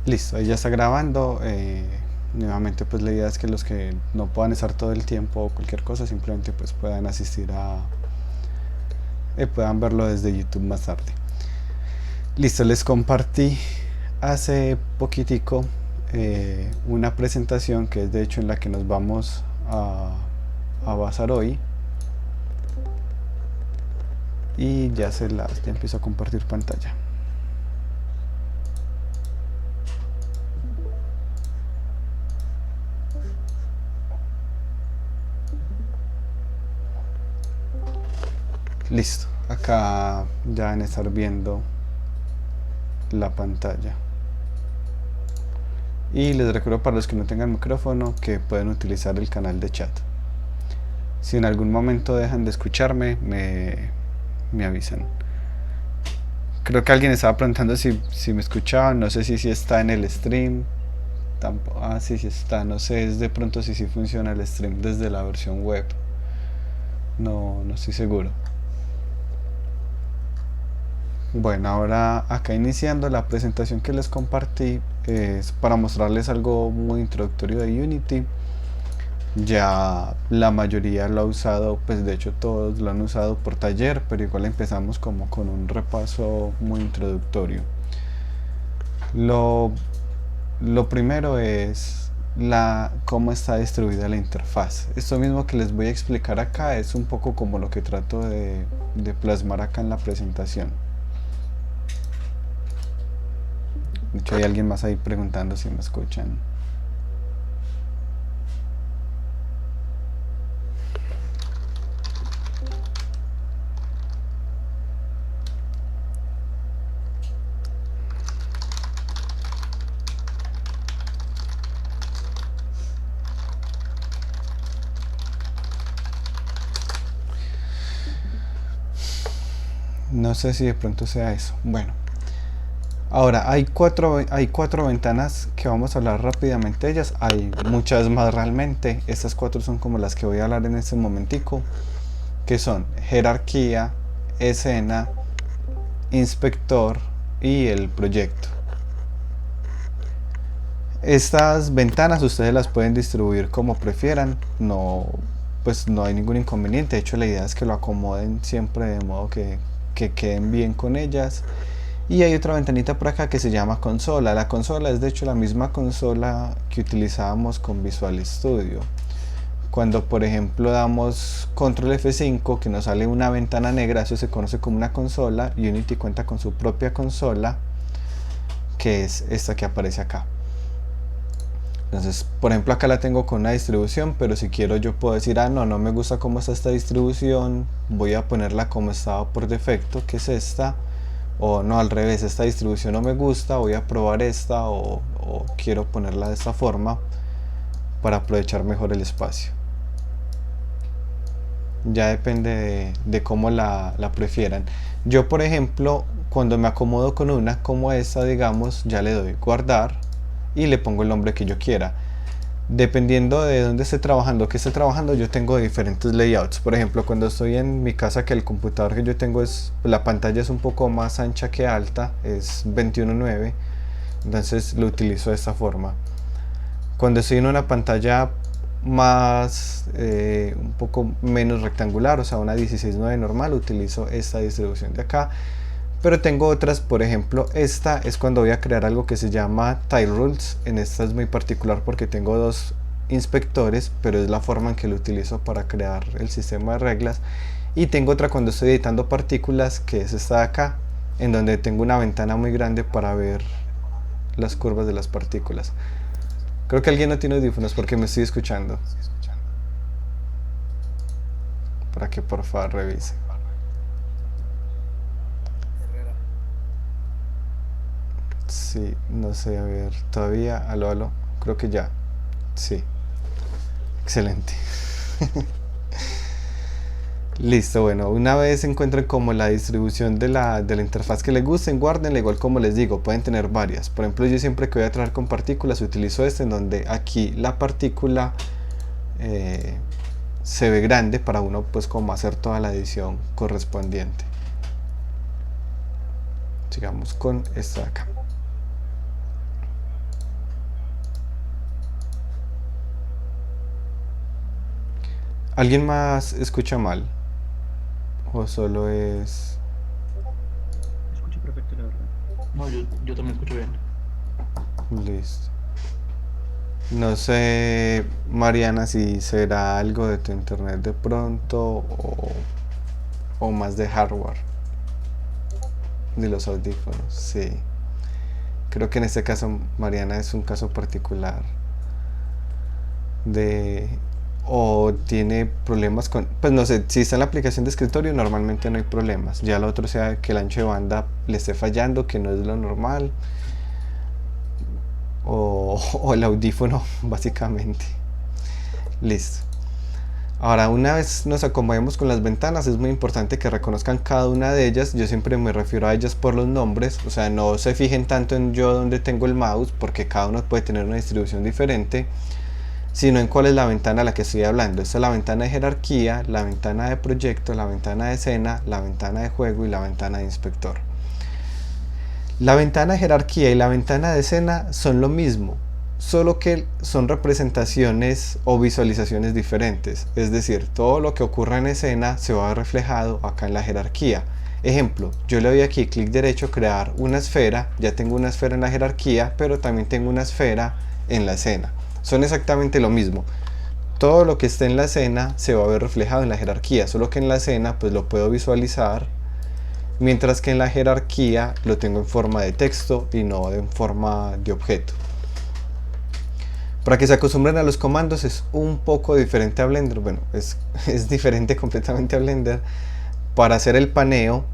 Listo, ahí ya está grabando. Nuevamente pues la idea es que los que no puedan estar todo el tiempo o cualquier cosa simplemente pues puedan asistir a puedan verlo desde YouTube más tarde. Listo, les compartí hace poquitico una presentación que es de hecho en la que nos vamos a basar hoy, y ya ya empiezo a compartir pantalla. Listo, acá ya van a estar viendo la pantalla. Y les recuerdo, para los que no tengan micrófono, que pueden utilizar el canal de chat. Si en algún momento dejan de escucharme, me avisan. Creo que alguien estaba preguntando si me escuchaban. No sé si está en el stream. Sí está. No sé, es de pronto si funciona el stream desde la versión web. No estoy seguro. Bueno, ahora acá iniciando la presentación que les compartí, es para mostrarles algo muy introductorio de Unity. Ya la mayoría lo ha usado, pues de hecho todos lo han usado por taller, pero igual empezamos como con un repaso muy introductorio. Lo primero es cómo está distribuida la interfaz. Esto mismo que les voy a explicar acá es un poco como lo que trato de plasmar acá en la presentación. De hecho hay alguien más ahí preguntando si me escuchan. No sé si de pronto sea eso. Bueno, ahora hay cuatro ventanas que vamos a hablar rápidamente de ellas. Hay muchas más realmente. Estas cuatro son como las que voy a hablar en este momentico, que son jerarquía, escena, inspector y el proyecto. Estas ventanas ustedes las pueden distribuir como prefieran, pues no hay ningún inconveniente. De hecho, la idea es que lo acomoden siempre de modo que queden bien con ellas. Y hay otra ventanita por acá que se llama consola. La consola es de hecho la misma consola que utilizábamos con Visual Studio. Cuando por ejemplo damos control F5, que nos sale una ventana negra, eso se conoce como una consola. Unity cuenta con su propia consola, que es esta que aparece acá. Entonces, por ejemplo, acá la tengo con una distribución, pero si quiero yo puedo decir, no me gusta cómo está esta distribución, voy a ponerla como estaba por defecto, que es esta. O no, al revés, esta distribución no me gusta, voy a probar esta, o quiero ponerla de esta forma para aprovechar mejor el espacio. Ya depende de cómo la prefieran. Yo, por ejemplo, cuando me acomodo con una como esta, digamos, ya le doy guardar y le pongo el nombre que yo quiera. Dependiendo de dónde esté trabajando, que esté trabajando, yo tengo diferentes layouts. Por ejemplo, cuando estoy en mi casa, que el computador que yo tengo la pantalla es un poco más ancha que alta, es 21:9, entonces lo utilizo de esta forma. Cuando estoy en una pantalla más, un poco menos rectangular, o sea una 16:9 normal, utilizo esta distribución de acá. Pero tengo otras, por ejemplo, esta es cuando voy a crear algo que se llama Tile Rules. En esta es muy particular porque tengo dos inspectores, pero es la forma en que lo utilizo para crear el sistema de reglas. Y tengo otra cuando estoy editando partículas, que es esta de acá, en donde tengo una ventana muy grande para ver las curvas de las partículas. Creo que alguien no tiene audífonos porque me estoy escuchando. Para que por favor revise. Sí, no sé, a ver, todavía, aló, creo que ya, sí, excelente. Listo, bueno, una vez encuentren como la distribución de la interfaz que les gusten, guárdenla. Igual como les digo, pueden tener varias. Por ejemplo, yo siempre que voy a trabajar con partículas utilizo este, en donde aquí la partícula se ve grande para uno pues como hacer toda la edición correspondiente. Sigamos con esta de acá. ¿Alguien más escucha mal? ¿O solo es...? Escucho perfecto, la verdad. No, yo también escucho bien. Listo. No sé, Mariana, si será algo de tu internet de pronto o más de hardware, de los audífonos. Sí. Creo que en este caso, Mariana, es un caso particular de... O tiene problemas con... Pues no sé, si está en la aplicación de escritorio normalmente no hay problemas. Ya lo otro sea que el ancho de banda le esté fallando, que no es lo normal. O el audífono, básicamente. Listo. Ahora, una vez nos acomodemos con las ventanas, es muy importante que reconozcan cada una de ellas. Yo siempre me refiero a ellas por los nombres, o sea, no se fijen tanto en yo donde tengo el mouse, porque cada uno puede tener una distribución diferente, sino en cuál es la ventana a la que estoy hablando. Esta es la ventana de jerarquía, la ventana de proyecto, la ventana de escena, la ventana de juego y la ventana de inspector. La ventana de jerarquía y la ventana de escena son lo mismo, solo que son representaciones o visualizaciones diferentes. Es decir, todo lo que ocurra en escena se va a ver reflejado acá en la jerarquía. Ejemplo, yo le doy aquí clic derecho, crear una esfera, ya tengo una esfera en la jerarquía, pero también tengo una esfera en la escena. Son exactamente lo mismo. Todo lo que esté en la escena se va a ver reflejado en la jerarquía, solo que en la escena pues lo puedo visualizar, mientras que en la jerarquía lo tengo en forma de texto y no en forma de objeto. Para que se acostumbren a los comandos es un poco diferente a Blender, bueno, es diferente completamente a Blender. Para hacer el paneo,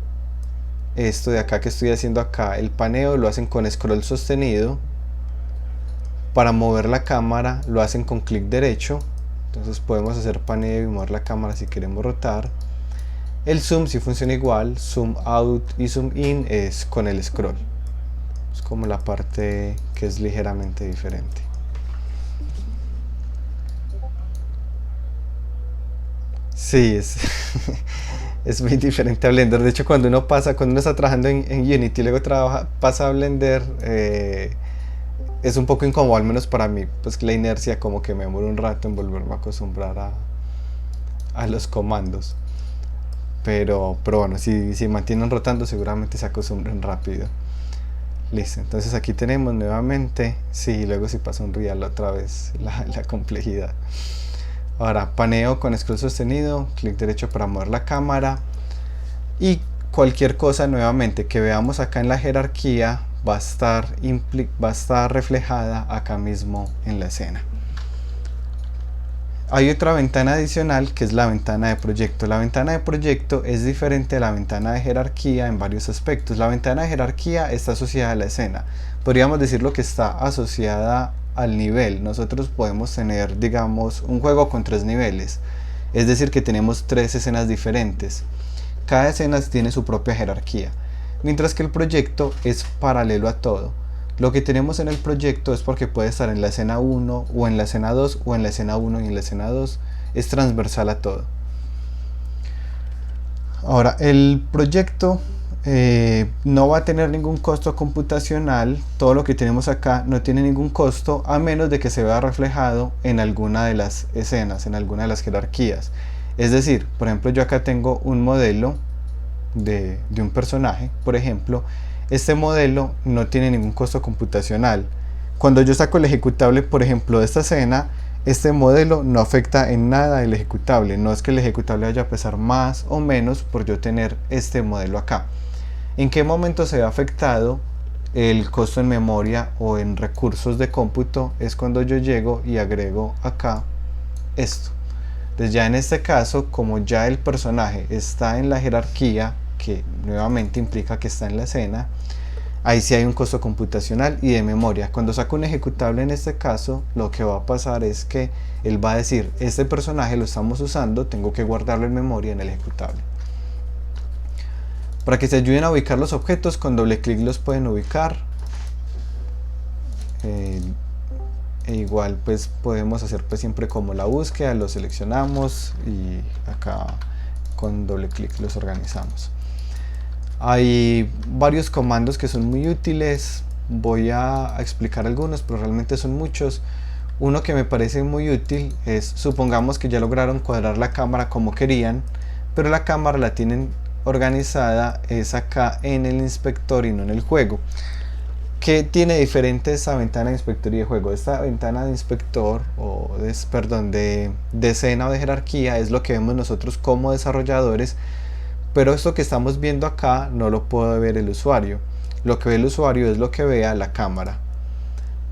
esto de acá que estoy haciendo acá, el paneo lo hacen con scroll sostenido. Para mover la cámara lo hacen con clic derecho, entonces podemos hacer paneo y mover la cámara si queremos rotar. El zoom sí funciona igual, zoom out y zoom in es con el scroll. Es como la parte que es ligeramente diferente. Sí, es muy diferente a Blender. De hecho, cuando uno está trabajando en Unity y luego pasa a Blender, es un poco incómodo, al menos para mí. Pues la inercia como que me demora un rato en volverme a acostumbrar a los comandos. Pero bueno, si mantienen rotando seguramente se acostumbran rápido. Listo, entonces aquí tenemos nuevamente, sí, luego si pasa un real otra vez la complejidad. Ahora paneo con scroll sostenido, clic derecho para mover la cámara y cualquier cosa nuevamente que veamos acá en la jerarquía va a estar reflejada acá mismo en la escena. Hay otra ventana adicional que es la ventana de proyecto. La ventana de proyecto es diferente a la ventana de jerarquía en varios aspectos. La ventana de jerarquía está asociada a la escena. Podríamos decirlo que está asociada al nivel. Nosotros podemos tener, digamos, un juego con 3 niveles. Es decir, que tenemos 3 escenas diferentes. Cada escena tiene su propia jerarquía. Mientras que el proyecto es paralelo a todo. Lo que tenemos en el proyecto es porque puede estar en la escena 1 o en la escena 2 o en la escena 1 y en la escena 2. Es transversal a todo. Ahora, el proyecto no va a tener ningún costo computacional. Todo lo que tenemos acá no tiene ningún costo a menos de que se vea reflejado en alguna de las escenas, en alguna de las jerarquías. Es decir, por ejemplo, yo acá tengo un modelo de un personaje, por ejemplo. Este modelo no tiene ningún costo computacional. Cuando yo saco el ejecutable, por ejemplo, de esta escena, este modelo no afecta en nada el ejecutable. No es que el ejecutable vaya a pesar más o menos por yo tener este modelo acá. ¿En qué momento se ve afectado el costo en memoria o en recursos de cómputo? Es cuando yo llego y agrego acá esto. Entonces ya en este caso, como ya el personaje está en la jerarquía, que nuevamente implica que está en la escena, ahí sí hay un costo computacional y de memoria. Cuando saco un ejecutable en este caso, lo que va a pasar es que él va a decir, este personaje lo estamos usando, tengo que guardarlo en memoria en el ejecutable. Para que se ayuden a ubicar los objetos, con doble clic los pueden ubicar. E igual pues podemos hacer pues siempre como la búsqueda, lo seleccionamos y acá con doble clic los organizamos. Hay varios comandos que son muy útiles, voy a explicar algunos, pero realmente son muchos. Uno que me parece muy útil es, supongamos que ya lograron cuadrar la cámara como querían, pero la cámara la tienen organizada es acá en el inspector y no en el juego. ¿Qué tiene diferente esta ventana de inspector y de juego? Esta ventana de inspector, o de escena o de jerarquía, es lo que vemos nosotros como desarrolladores, pero esto que estamos viendo acá no lo puede ver el usuario. Lo que ve el usuario es lo que vea la cámara.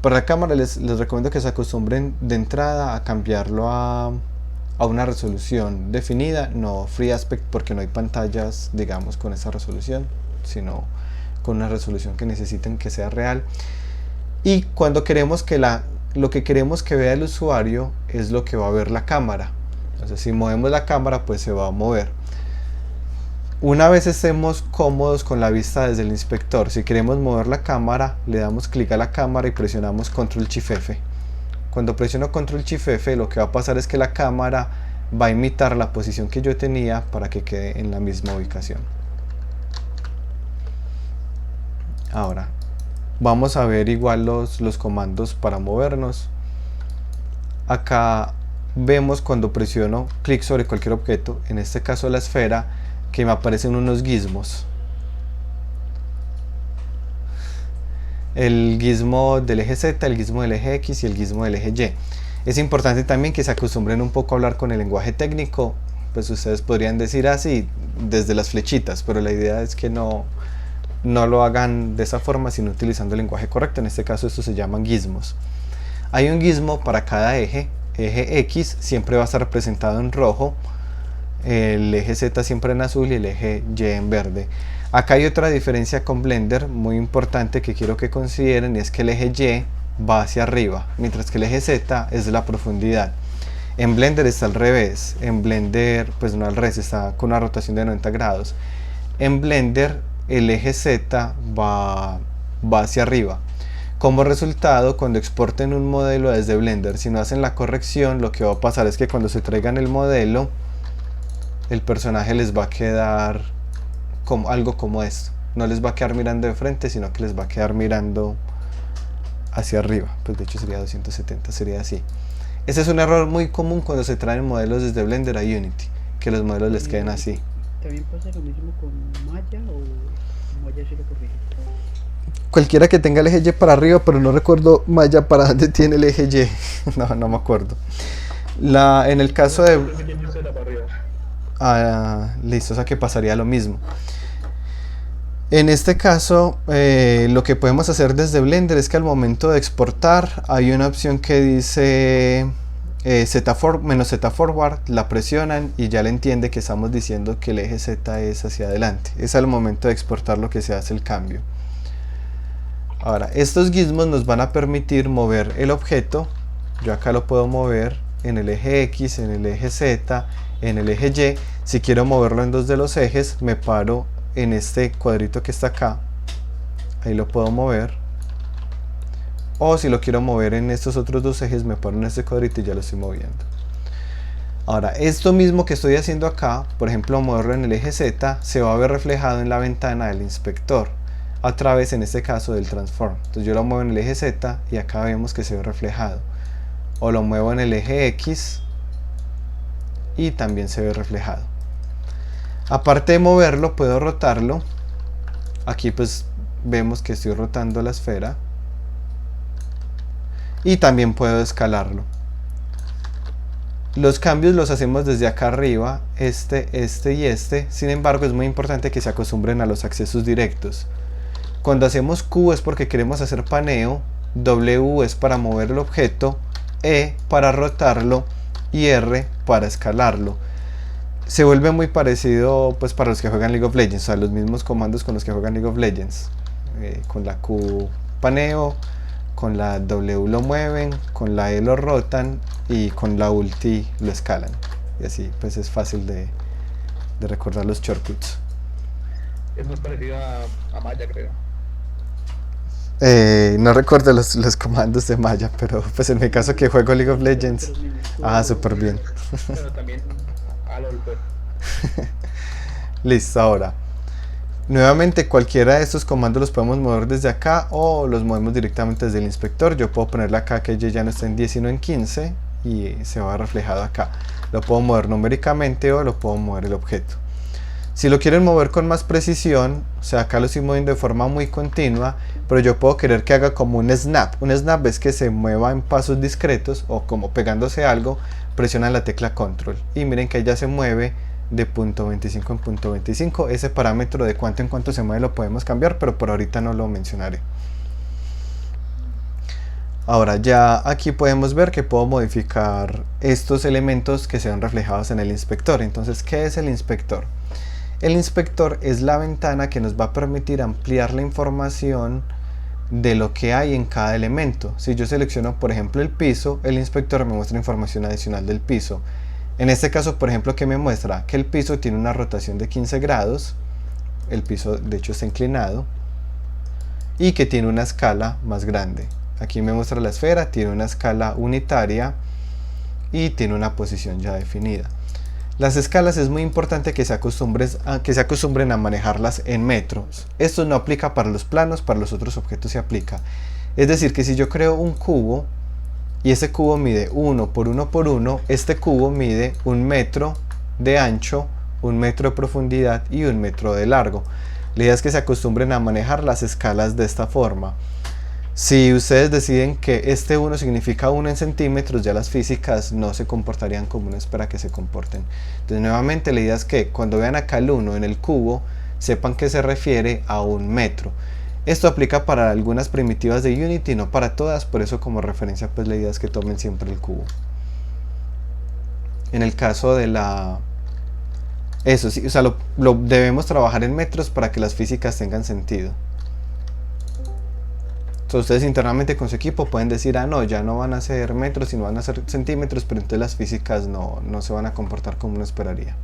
Para la cámara les recomiendo que se acostumbren de entrada a cambiarlo a una resolución definida, no free aspect, porque no hay pantallas, digamos, con esa resolución, sino con una resolución que necesiten que sea real. Y cuando queremos que lo que queremos que vea el usuario es lo que va a ver la cámara. Entonces, si movemos la cámara, pues se va a mover. Una vez estemos cómodos con la vista desde el inspector, si queremos mover la cámara, le damos clic a la cámara y presionamos Control Shift F. Cuando presiono Control Shift F, lo que va a pasar es que la cámara va a imitar la posición que yo tenía para que quede en la misma ubicación. Ahora, vamos a ver igual los comandos para movernos. Acá vemos cuando presiono clic sobre cualquier objeto, en este caso la esfera, que me aparecen unos gizmos. El gizmo del eje Z, el gizmo del eje X y el gizmo del eje Y. Es importante también que se acostumbren un poco a hablar con el lenguaje técnico, pues ustedes podrían decir así desde las flechitas, pero la idea es que no lo hagan de esa forma, sino utilizando el lenguaje correcto. En este caso estos se llaman gizmos. Hay un gizmo para cada eje. Eje X siempre va a estar representado en rojo, el eje Z siempre en azul y el eje Y en verde. Acá hay otra diferencia con Blender muy importante que quiero que consideren, y es que el eje Y va hacia arriba, mientras que el eje Z es la profundidad. En Blender está al revés. En Blender, pues no al revés, está con una rotación de 90 grados. En Blender el eje Z va hacia arriba. Como resultado, cuando exporten un modelo desde Blender, si no hacen la corrección, lo que va a pasar es que cuando se traigan el modelo, el personaje les va a quedar como algo como esto. No les va a quedar mirando de frente, sino que les va a quedar mirando hacia arriba. Pues de hecho sería 270, sería así. Ese es un error muy común cuando se traen modelos desde Blender a Unity, que los modelos les queden así. ¿También pasa lo mismo con Maya o Maya sí lo corrige? Cualquiera que tenga el eje Y para arriba, pero no recuerdo Maya para dónde tiene el eje Y. no me acuerdo. En el caso de... listo, o sea que pasaría lo mismo. En este caso, lo que podemos hacer desde Blender es que al momento de exportar hay una opción que dice Z forward, la presionan y ya le entiende que estamos diciendo que el eje Z es hacia adelante. Es al momento de exportar lo que se hace el cambio. Ahora, estos gizmos nos van a permitir mover el objeto. Yo acá lo puedo mover en el eje X, en el eje Z, en el eje Y. Si quiero moverlo en dos de los ejes, me paro en este cuadrito que está acá, ahí lo puedo mover, o si lo quiero mover en estos otros dos ejes, me paro en este cuadrito y ya lo estoy moviendo. Ahora, esto mismo que estoy haciendo acá, por ejemplo moverlo en el eje Z, se va a ver reflejado en la ventana del inspector, a través en este caso del transform. Entonces yo lo muevo en el eje Z y acá vemos que se ve reflejado, o lo muevo en el eje X y también se ve reflejado. Aparte de moverlo, puedo rotarlo. Aquí pues vemos que estoy rotando la esfera. Y también puedo escalarlo. Los cambios los hacemos desde acá arriba, este y este. Sin embargo, es muy importante que se acostumbren a los accesos directos. Cuando hacemos Q es porque queremos hacer paneo, W es para mover el objeto, E para rotarlo y R para escalarlo. Se vuelve muy parecido pues para los que juegan League of Legends, o sea, los mismos comandos con los que juegan League of Legends. Con la Q paneo, con la W lo mueven, con la E lo rotan y con la ulti lo escalan. Y así pues es fácil de recordar los shortcuts. Es muy parecido a Maya, creo. No recuerdo los comandos de Maya, pero pues en mi caso que juego League of Legends. Súper bien. Pero también a LOL, pues. Listo, ahora Nuevamente, cualquiera de estos comandos los podemos mover desde acá o los movemos directamente desde el inspector. Yo puedo ponerle acá que ya no está en 10 sino en 15 y se va reflejado acá. Lo puedo mover numéricamente o lo puedo mover el objeto. Si lo quieren mover con más precisión, o sea, acá lo estoy moviendo de forma muy continua, pero yo puedo querer que haga como un snap. Un snap es que se mueva en pasos discretos o como pegándose a algo, presiona la tecla control. Y miren que ya se mueve de punto 25 en punto 25. Ese parámetro de cuánto en cuánto se mueve lo podemos cambiar, pero por ahorita no lo mencionaré. Ahora ya aquí podemos ver que puedo modificar estos elementos que se ven reflejados en el inspector. Entonces, ¿qué es el inspector? El inspector es la ventana que nos va a permitir ampliar la información de lo que hay en cada elemento. Si yo selecciono, por ejemplo, el piso, el inspector me muestra información adicional del piso. En este caso, por ejemplo, que me muestra que el piso tiene una rotación de 15 grados, el piso de hecho está inclinado, y que tiene una escala más grande. Aquí me muestra la esfera, tiene una escala unitaria y tiene una posición ya definida. Las escalas es muy importante que se acostumbren a manejarlas en metros. Esto no aplica para los planos, para los otros objetos se aplica. Es decir, que si yo creo un cubo y ese cubo mide 1 por 1 por 1, este cubo mide 1 metro de ancho, 1 metro de profundidad y 1 metro de largo. La idea es que se acostumbren a manejar las escalas de esta forma. Si ustedes deciden que este 1 significa 1 en centímetros, ya las físicas no se comportarían como uno espera que se comporten. Entonces nuevamente la idea es que cuando vean acá el 1 en el cubo, sepan que se refiere a 1 metro. Esto aplica para algunas primitivas de Unity, no para todas, por eso como referencia pues la idea es que tomen siempre el cubo. En el caso de la... Eso sí, o sea, lo debemos trabajar en metros para que las físicas tengan sentido. Ustedes internamente con su equipo pueden decir, ah no, ya no van a ser metros sino van a ser centímetros, pero entonces las físicas no se van a comportar como uno esperaría.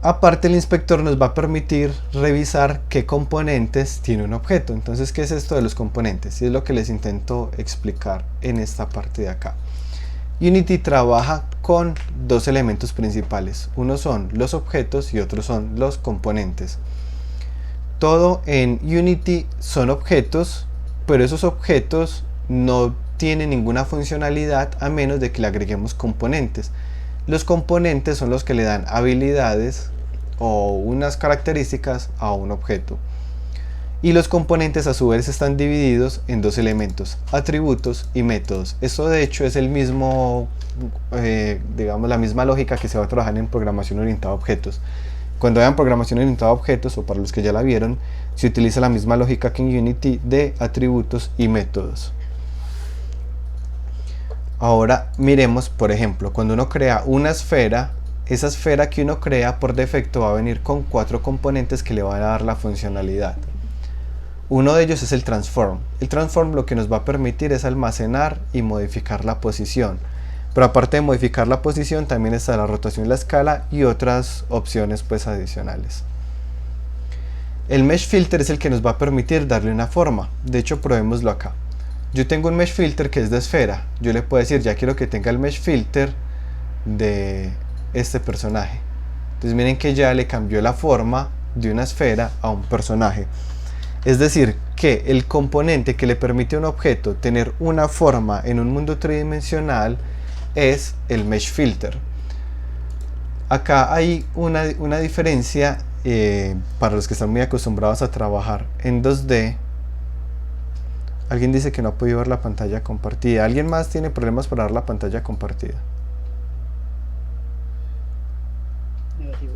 Aparte, el inspector nos va a permitir revisar qué componentes tiene un objeto. Entonces, ¿qué es esto de los componentes? Y es lo que les intento explicar en esta parte de acá. Unity trabaja con dos elementos principales. Uno son los objetos y otros son los componentes. Todo en Unity son objetos, pero esos objetos no tienen ninguna funcionalidad a menos de que le agreguemos componentes. Los componentes son los que le dan habilidades o unas características a un objeto. Y los componentes a su vez están divididos en dos elementos, atributos y métodos. Esto de hecho es el mismo, digamos, la misma lógica que se va a trabajar en programación orientada a objetos. Cuando vean programación orientada a objetos, o para los que ya la vieron, se utiliza la misma lógica que en Unity de atributos y métodos. Ahora miremos, por ejemplo, cuando uno crea una esfera, esa esfera que uno crea por defecto va a venir con 4 componentes que le van a dar la funcionalidad. Uno de ellos es el transform. El transform lo que nos va a permitir es almacenar y modificar la posición. Pero aparte de modificar la posición, también está la rotación y la escala y otras opciones pues adicionales. El mesh filter es el que nos va a permitir darle una forma. De hecho, probémoslo acá. Yo tengo un mesh filter que es de esfera. Yo le puedo decir, ya quiero que tenga el mesh filter de este personaje. Entonces miren que ya le cambió la forma de una esfera a un personaje. Es decir, que el componente que le permite a un objeto tener una forma en un mundo tridimensional es el mesh filter. Acá hay una diferencia para los que están muy acostumbrados a trabajar en 2D. Alguien dice que no ha podido ver la pantalla compartida. ¿Alguien más tiene problemas para ver la pantalla compartida? Negativo.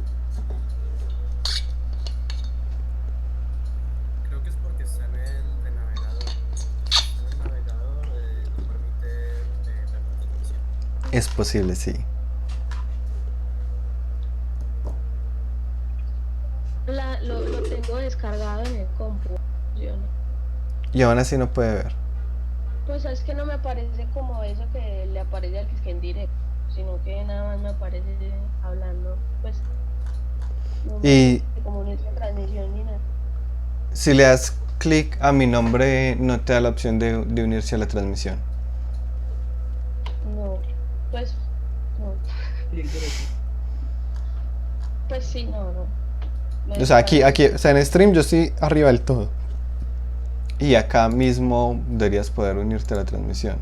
Creo que es porque está en el navegador. Está en el navegador, no permite ver la transmisión. Es posible, sí. Lo tengo descargado en el compu. Y aún así no puede ver. Pues es que no me aparece como eso que le aparece al que es en directo, sino que nada más me aparece hablando, pues no Y como una transmisión ni nada. si le das clic a mi nombre, no te da la opción de unirse a la transmisión. No, pues no. Clic derecho. Pues sí, no. O sea, o sea, en stream yo estoy arriba del todo. Y acá mismo deberías poder unirte a la transmisión.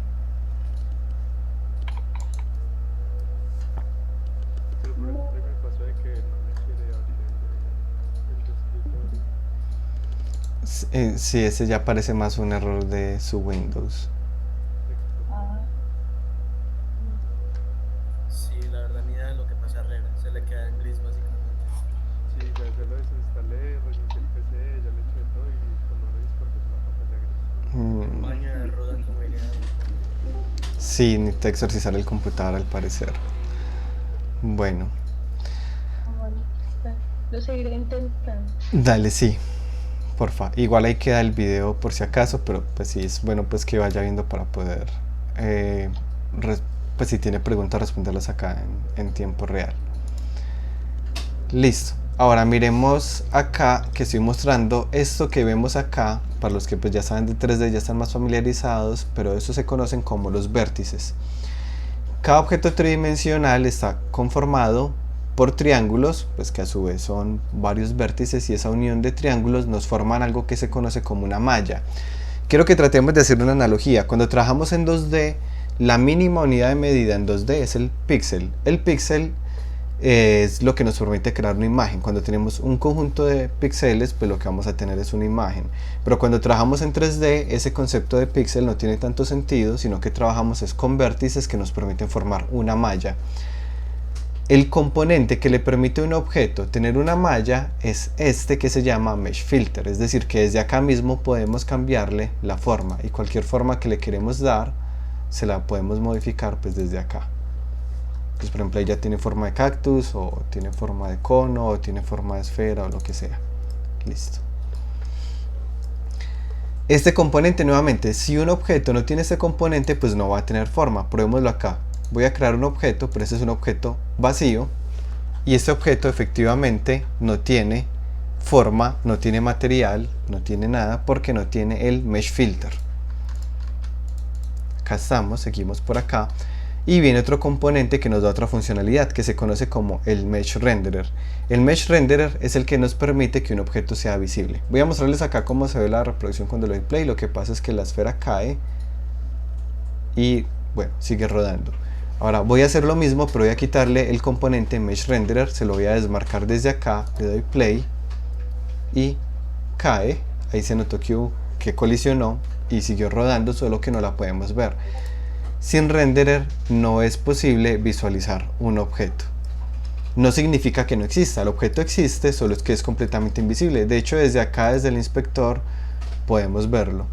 Pero por ejemplo me pasó de que no me quiere abrir el de escritorio. Sí, ese ya parece más un error de su Windows. Ah, Sí, la verdad ni idea de lo que pasa a Herrera. Se le queda en gris básicamente. Sí, ya lo desinstalé, reinicié el PC, ya le eché de todo y cuando lo hice apareció la pantalla gris. Un baño de ruda como diría Juan. Sí, necesito exorcizar el computador al parecer. Bueno, bueno, lo seguiré intentando. dale, sí, porfa. Igual ahí queda el video por si acaso, pero pues sí, es bueno pues que vaya viendo para poder, pues si tiene preguntas, responderlas acá en tiempo real. Listo. Ahora miremos acá que estoy mostrando esto que vemos acá. Para los que pues ya saben de 3D, ya están más familiarizados, pero eso se conocen como los vértices. Cada objeto tridimensional está conformado por triángulos, pues que a su vez son varios vértices, y esa unión de triángulos nos forman algo que se conoce como una malla. Quiero que tratemos de hacer una analogía. Cuando trabajamos en 2D, la mínima unidad de medida en 2D es el píxel. El píxel es lo que nos permite crear una imagen. Cuando tenemos un conjunto de píxeles, pues lo que vamos a tener es una imagen. Pero cuando trabajamos en 3D, ese concepto de píxel no tiene tanto sentido, sino que trabajamos es con vértices que nos permiten formar una malla. El componente que le permite a un objeto tener una malla es este que se llama Mesh Filter, es decir, que desde acá mismo podemos cambiarle la forma, y cualquier forma que le queremos dar se la podemos modificar pues desde acá. Pues por ejemplo, ya tiene forma de cactus, o tiene forma de cono, o tiene forma de esfera, o lo que sea. Listo. Este componente, nuevamente, si un objeto no tiene este componente, pues no va a tener forma. Probémoslo acá. Voy a crear un objeto, pero este es un objeto vacío, y este objeto efectivamente no tiene forma, no tiene material, no tiene nada, porque no tiene el Mesh Filter. Acá estamos, seguimos por acá. Y viene otro componente que nos da otra funcionalidad que se conoce como el Mesh Renderer. El Mesh Renderer es el que nos permite que un objeto sea visible. Voy a mostrarles acá cómo se ve la reproducción cuando lo doy play. Lo que pasa es que la esfera cae y bueno, sigue rodando. Ahora voy a hacer lo mismo, pero voy a quitarle el componente Mesh Renderer, se lo voy a desmarcar desde acá, le doy play y cae. Ahí se notó que colisionó y siguió rodando, solo que no la podemos ver. Sin renderer no es posible visualizar un objeto. No significa que no exista, el objeto existe, solo es que es completamente invisible. De hecho, desde acá, desde el inspector, podemos verlo.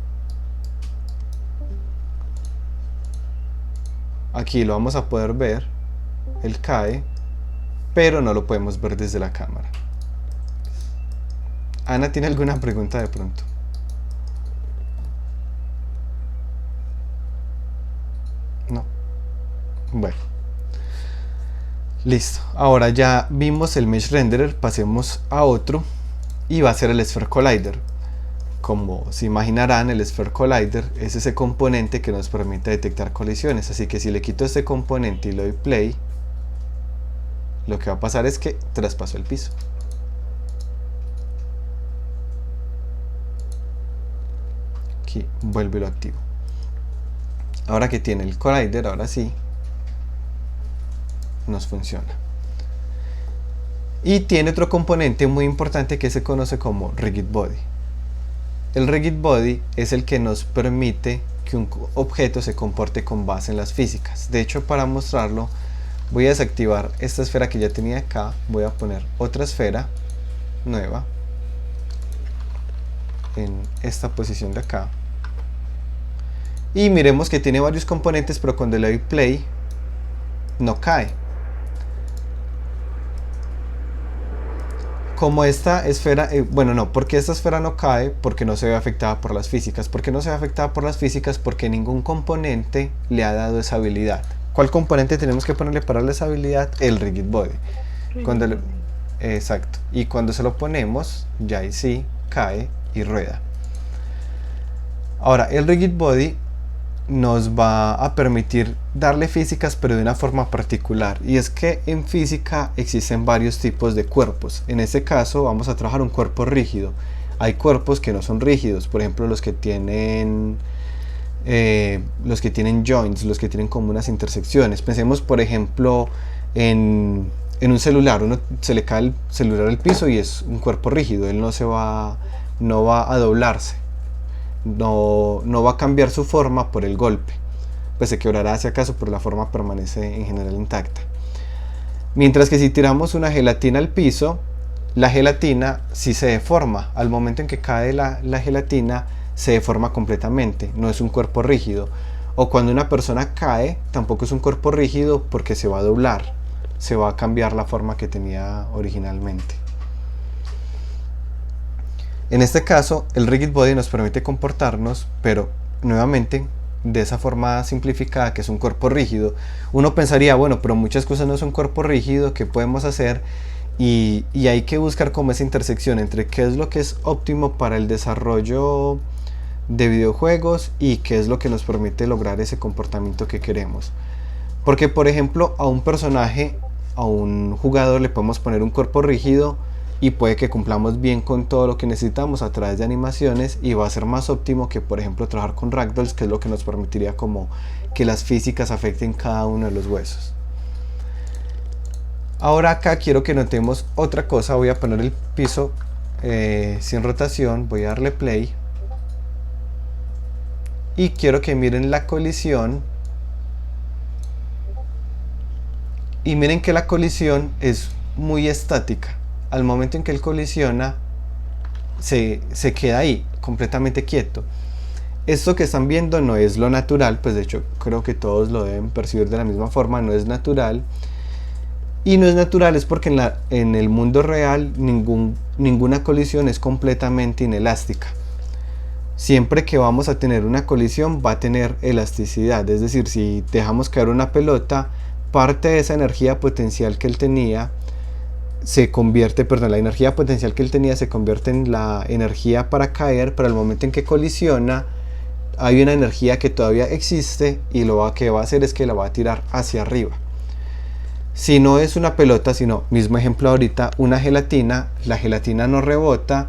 Aquí lo vamos a poder ver, él cae, pero no lo podemos ver desde la cámara. Ana, ¿tiene alguna pregunta de pronto? No. Bueno. Listo. Ahora ya vimos el Mesh Renderer, pasemos a otro y va a ser el Sphere Collider. Como se imaginarán, el Sphere Collider es ese componente que nos permite detectar colisiones. Así que si le quito este componente y le doy play, lo que va a pasar es que traspasó el piso. Aquí vuelve y lo activo. Ahora que tiene el Collider, ahora sí nos funciona. Y tiene otro componente muy importante que se conoce como Rigid Body. El Rigid Body es el que nos permite que un objeto se comporte con base en las físicas. De hecho, para mostrarlo, voy a desactivar esta esfera que ya tenía acá. Voy a poner otra esfera nueva en esta posición de acá. Y miremos que tiene varios componentes, pero cuando le doy play no cae. Como esta esfera, bueno no, porque esta esfera no cae, porque no se ve afectada por las físicas. ¿Por qué no se ve afectada por las físicas? Porque ningún componente le ha dado esa habilidad. ¿Cuál componente tenemos que ponerle para darle esa habilidad? El Rigid Body. Exacto. Y cuando se lo ponemos, ya ahí sí cae y rueda. Ahora, el Rigid Body nos va a permitir darle físicas, pero de una forma particular, y es que en física existen varios tipos de cuerpos. En este caso vamos a trabajar un cuerpo rígido. Hay cuerpos que no son rígidos, por ejemplo los que tienen joints, los que tienen como unas intersecciones. Pensemos por ejemplo en un celular. Uno se le cae el celular al piso y es un cuerpo rígido, él no va a doblarse, no va a cambiar su forma por el golpe, pues se quebrará si acaso, pero la forma permanece en general intacta. Mientras que si tiramos una gelatina al piso, la gelatina sí se deforma. Al momento en que cae la gelatina se deforma completamente, no es un cuerpo rígido. O cuando una persona cae, tampoco es un cuerpo rígido porque se va a doblar, se va a cambiar la forma que tenía originalmente. En este caso, el rigid body nos permite comportarnos, pero nuevamente de esa forma simplificada, que es un cuerpo rígido. Uno pensaría, bueno, pero muchas cosas no son cuerpo rígido, ¿qué podemos hacer? Y hay que buscar como esa intersección entre qué es lo que es óptimo para el desarrollo de videojuegos y qué es lo que nos permite lograr ese comportamiento que queremos. Porque por ejemplo a un personaje, a un jugador le podemos poner un cuerpo rígido y puede que cumplamos bien con todo lo que necesitamos a través de animaciones, y va a ser más óptimo que por ejemplo trabajar con ragdolls, que es lo que nos permitiría como que las físicas afecten cada uno de los huesos. Ahora acá quiero que notemos otra cosa. Voy a poner el piso sin rotación, voy a darle play y quiero que miren la colisión, y miren que la colisión es muy estática. Al momento en que él colisiona se queda ahí completamente quieto. Esto que están viendo no es lo natural, pues de hecho creo que todos lo deben percibir de la misma forma, no es natural. Y no es natural es porque en el mundo real ninguna colisión es completamente inelástica. Siempre que vamos a tener una colisión va a tener elasticidad, es decir, si dejamos caer una pelota, parte de esa energía potencial que él tenía la energía potencial que él tenía se convierte en la energía para caer, pero al momento en que colisiona hay una energía que todavía existe y lo que va a hacer es que la va a tirar hacia arriba. Si no es una pelota, sino, mismo ejemplo ahorita, una gelatina, la gelatina no rebota,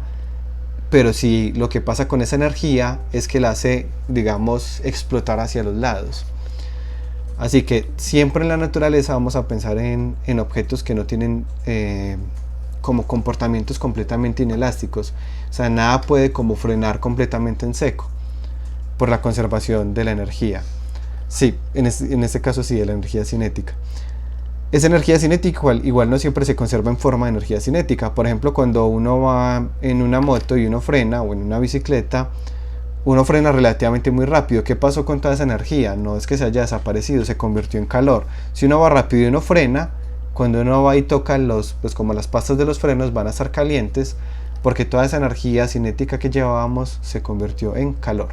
pero sí lo que pasa con esa energía es que la hace, digamos, explotar hacia los lados. Así que siempre en la naturaleza vamos a pensar en objetos que no tienen como comportamientos completamente inelásticos. O sea, nada puede como frenar completamente en seco por la conservación de la energía. Sí, en este caso sí, de la energía cinética. Esa energía cinética igual no siempre se conserva en forma de energía cinética. Por ejemplo, cuando uno va en una moto y uno frena, o en una bicicleta, uno frena relativamente muy rápido. ¿Qué pasó con toda esa energía? No es que se haya desaparecido, se convirtió en calor. Si uno va rápido y uno frena, cuando uno va y toca pues como las pastas de los frenos van a estar calientes, porque toda esa energía cinética que llevábamos se convirtió en calor.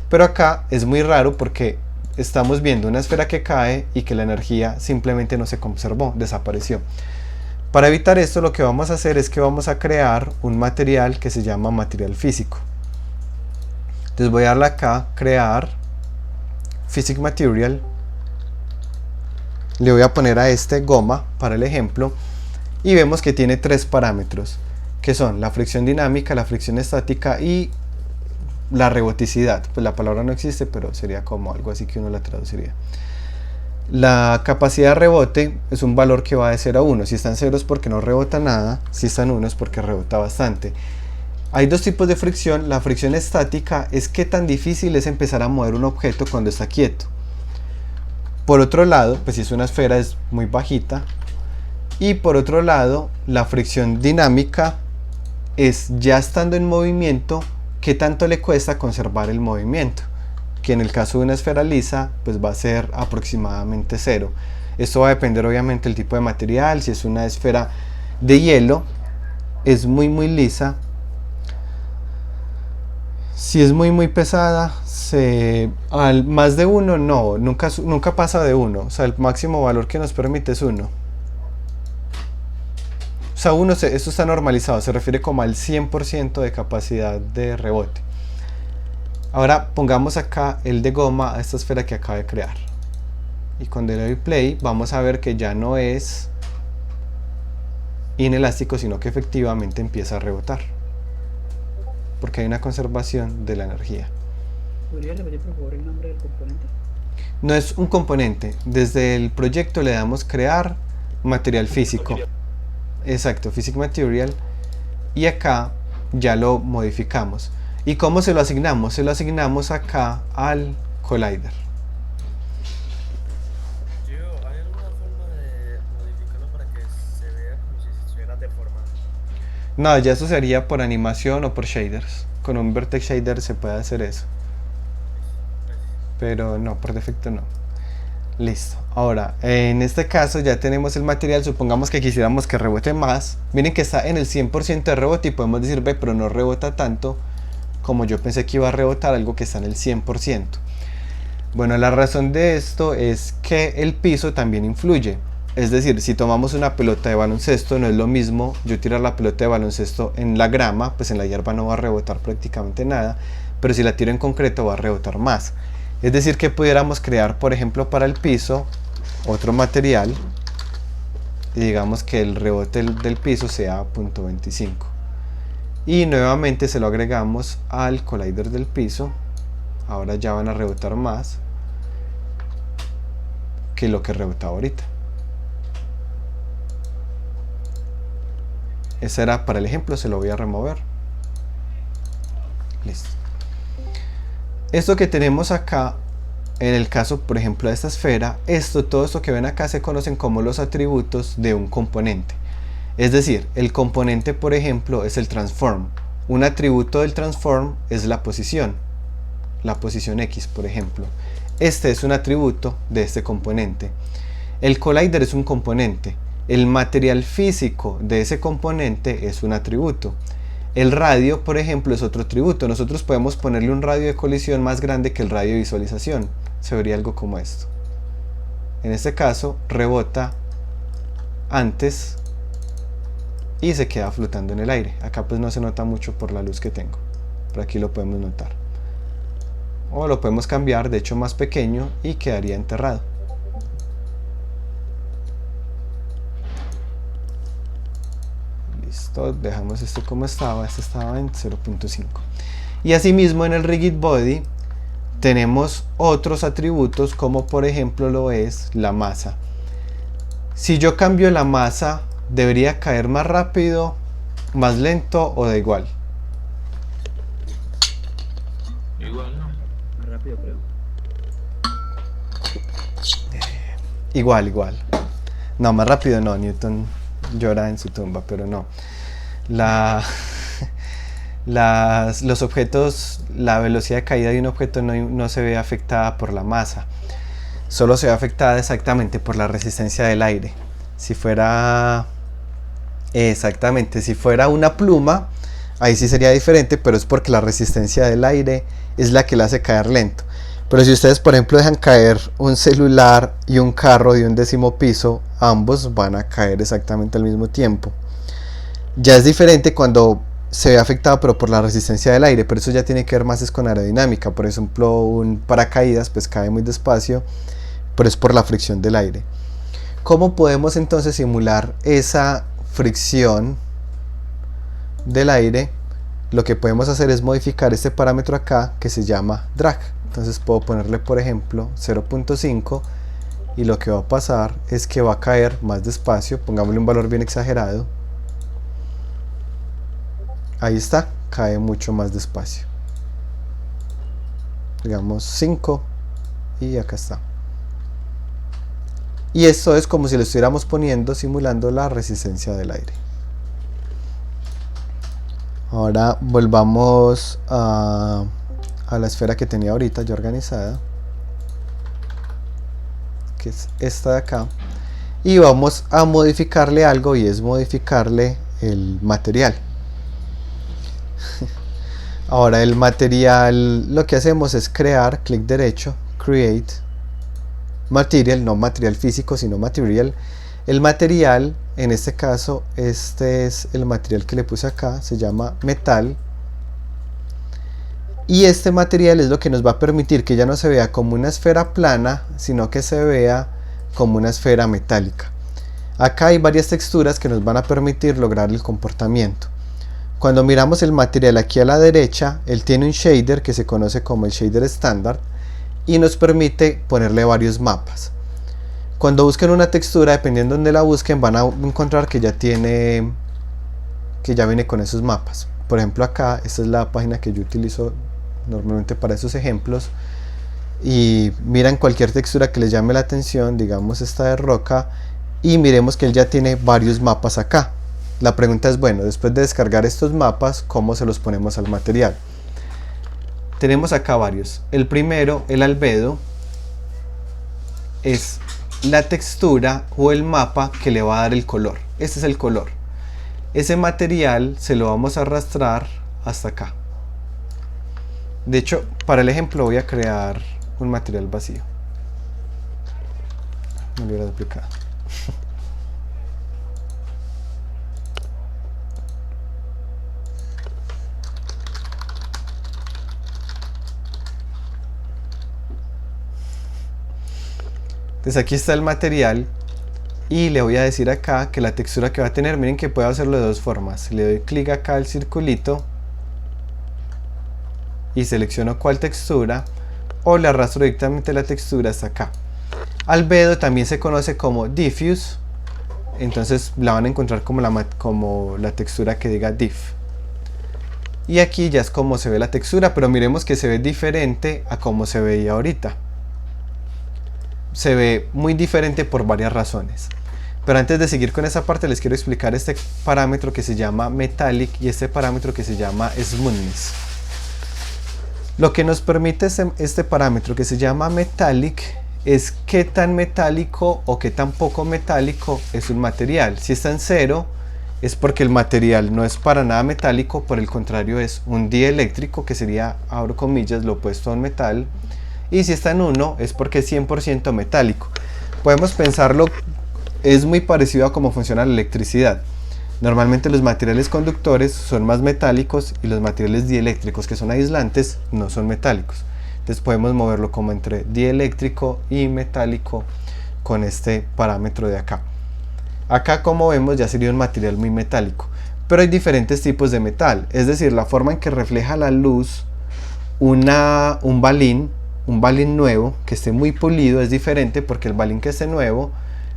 Pero acá es muy raro porque estamos viendo una esfera que cae y que la energía simplemente no se conservó, desapareció. Para evitar esto, lo que vamos a hacer es que vamos a crear un material que se llama material físico. Entonces voy a darle acá, crear Physics Material. Le voy a poner a este goma para el ejemplo y vemos que tiene tres parámetros, que son la fricción dinámica, la fricción estática y la reboticidad. Pues la palabra no existe, pero sería como algo así que uno la traduciría. La capacidad de rebote es un valor que va de 0 a 1. Si está en 0 es porque no rebota nada, si está en 1 es porque rebota bastante. Hay dos tipos de fricción. La fricción estática es qué tan difícil es empezar a mover un objeto cuando está quieto. Por otro lado, pues si es una esfera es muy bajita. Y por otro lado, la fricción dinámica es ya estando en movimiento, qué tanto le cuesta conservar el movimiento, que en el caso de una esfera lisa pues va a ser aproximadamente 0. Esto va a depender obviamente del tipo de material. Si es una esfera de hielo es muy lisa. Si es muy pesada, al más de 1 no, nunca pasa de 1. O sea, el máximo valor que nos permite es 1. O sea, esto está normalizado, se refiere como al 100% de capacidad de rebote. Ahora pongamos acá el de goma a esta esfera que acabo de crear. Y cuando le doy play, vamos a ver que ya no es inelástico, sino que efectivamente empieza a rebotar. Porque hay una conservación de la energía. ¿Podría repetir por favor el nombre del componente? No es un componente. Desde el proyecto le damos crear material físico. Exacto, Physic Material. Y acá ya lo modificamos. ¿Y cómo se lo asignamos? Se lo asignamos acá al Collider. ¿Hay alguna forma de modificarlo para que se vea como si estuviera deformado? No, ya eso sería por animación o por shaders. Con un Vertex Shader se puede hacer eso. Pero no, por defecto no. Listo. Ahora, en este caso ya tenemos el material. Supongamos que quisiéramos que rebote más. Miren que está en el 100% de rebote y podemos decir, ve, pero no rebota tanto como yo pensé que iba a rebotar algo que está en el 100%. Bueno, la razón de esto es que el piso también influye. Es decir, si tomamos una pelota de baloncesto, no es lo mismo yo tirar la pelota de baloncesto en la grama, pues en la hierba no va a rebotar prácticamente nada, pero si la tiro en concreto va a rebotar más. Es decir, que pudiéramos crear, por ejemplo, para el piso, otro material, y digamos que el rebote del piso sea 0.25. Y nuevamente se lo agregamos al Collider del piso. Ahora ya van a rebotar más que lo que rebotaba ahorita. Ese era para el ejemplo, se lo voy a remover. Listo. Esto que tenemos acá, en el caso por ejemplo de esta esfera, todo esto que ven acá se conocen como los atributos de un componente. Es decir, el componente por ejemplo es el transform. Un atributo del transform es la posición X por ejemplo. Este es un atributo de este componente. El Collider es un componente. El material físico de ese componente es un atributo. El radio, por ejemplo, es otro atributo. Nosotros podemos ponerle un radio de colisión más grande que el radio de visualización. Se vería algo como esto. En este caso, rebota antes y se queda flotando en el aire. Acá pues no se nota mucho por la luz que tengo, pero aquí lo podemos notar. O lo podemos cambiar, de hecho más pequeño, y quedaría enterrado. Listo, dejamos esto como estaba. Este estaba en 0.5. Y asimismo en el Rigid Body tenemos otros atributos, como por ejemplo lo es la masa. Si yo cambio la masa, ¿debería caer más rápido, más lento o da igual? Igual, ¿no? Más rápido, creo. Igual. No, más rápido no, Newton llora en su tumba, pero no. Los objetos, la velocidad de caída de un objeto no se ve afectada por la masa. Solo se ve afectada exactamente por la resistencia del aire. Si fuera... Exactamente, si fuera una pluma, ahí sí sería diferente, pero es porque la resistencia del aire es la que la hace caer lento. Pero si ustedes por ejemplo dejan caer un celular y un carro de un 10º piso, ambos van a caer exactamente al mismo tiempo. Ya es diferente cuando se ve afectado pero por la resistencia del aire, pero eso ya tiene que ver más es con aerodinámica. Por ejemplo, un paracaídas pues cae muy despacio, pero es por la fricción del aire. ¿Cómo podemos entonces simular esa fricción del aire? Lo que podemos hacer es modificar este parámetro acá que se llama drag. Entonces puedo ponerle por ejemplo 0.5 y lo que va a pasar es que va a caer más despacio. Pongámosle un valor bien exagerado. Ahí está, cae mucho más despacio. Digamos 5 y acá está. Y esto es como si le estuviéramos poniendo, simulando la resistencia del aire. Ahora volvamos a la esfera que tenía ahorita ya organizada, que es esta de acá, y vamos a modificarle algo, y es modificarle el material. Ahora el material, lo que hacemos es crear, clic derecho, create material, no material físico sino material. El material, en este caso, este es el material que le puse acá, se llama metal. Y este material es lo que nos va a permitir que ya no se vea como una esfera plana, sino que se vea como una esfera metálica. Acá hay varias texturas que nos van a permitir lograr el comportamiento. Cuando miramos el material aquí a la derecha, él tiene un shader que se conoce como el shader estándar y nos permite ponerle varios mapas. Cuando busquen una textura, dependiendo de donde la busquen, van a encontrar que ya viene con esos mapas. Por ejemplo, acá, esta es la página que yo utilizo normalmente para esos ejemplos. Y miran cualquier textura que les llame la atención, digamos esta de roca, y miremos que él ya tiene varios mapas acá. La pregunta es, bueno, después de descargar estos mapas, ¿cómo se los ponemos al material? Tenemos acá varios. El primero, el albedo, es la textura o el mapa que le va a dar el color. Este es el color. Ese material se lo vamos a arrastrar hasta acá. De hecho, para el ejemplo voy a crear un material vacío. Me lo hubiera duplicado. Entonces aquí está el material y le voy a decir acá que la textura que va a tener, miren que puedo hacerlo de dos formas. Le doy clic acá al circulito y selecciono cuál textura, o le arrastro directamente la textura hasta acá. Albedo también se conoce como diffuse, entonces la van a encontrar como la textura que diga diff. Y aquí ya es como se ve la textura, pero miremos que se ve diferente a como se veía ahorita. Se ve muy diferente por varias razones. Pero antes de seguir con esa parte les quiero explicar este parámetro que se llama metallic y este parámetro que se llama smoothness. Lo que nos permite este parámetro que se llama metallic es qué tan metálico o qué tan poco metálico es un material. Si está en 0 es porque el material no es para nada metálico, por el contrario es un dieléctrico, que sería, abro comillas, lo opuesto a un metal. Y si está en 1 es porque es 100% metálico. Podemos pensarlo, es muy parecido a cómo funciona la electricidad. Normalmente los materiales conductores son más metálicos y los materiales dieléctricos, que son aislantes, no son metálicos. Entonces podemos moverlo como entre dieléctrico y metálico con este parámetro de acá. Acá, como vemos, ya sería un material muy metálico. Pero hay diferentes tipos de metal, es decir, la forma en que refleja la luz un balín nuevo que esté muy pulido es diferente, porque el balín que esté nuevo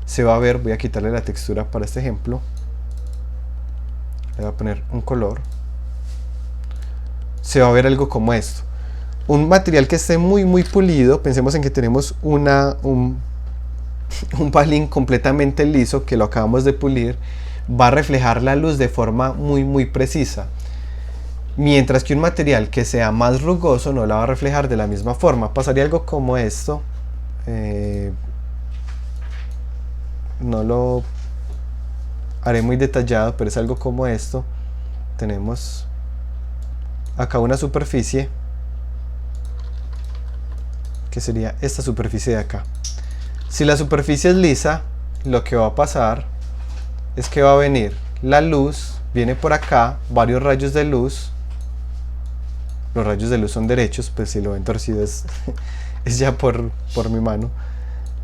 se va a ver, voy a quitarle la textura para este ejemplo, le voy a poner un color, se va a ver algo como esto. Un material que esté muy pulido, pensemos en que tenemos un balín completamente liso que lo acabamos de pulir, va a reflejar la luz de forma muy precisa. Mientras que un material que sea más rugoso no la va a reflejar de la misma forma. Pasaría algo como esto. No lo haré muy detallado, pero es algo como esto. Tenemos acá una superficie, que sería esta superficie de acá. Si la superficie es lisa, lo que va a pasar es que va a venir la luz, viene por acá, varios rayos de luz. Los rayos de luz son derechos, pues si lo ven torcido es ya por mi mano.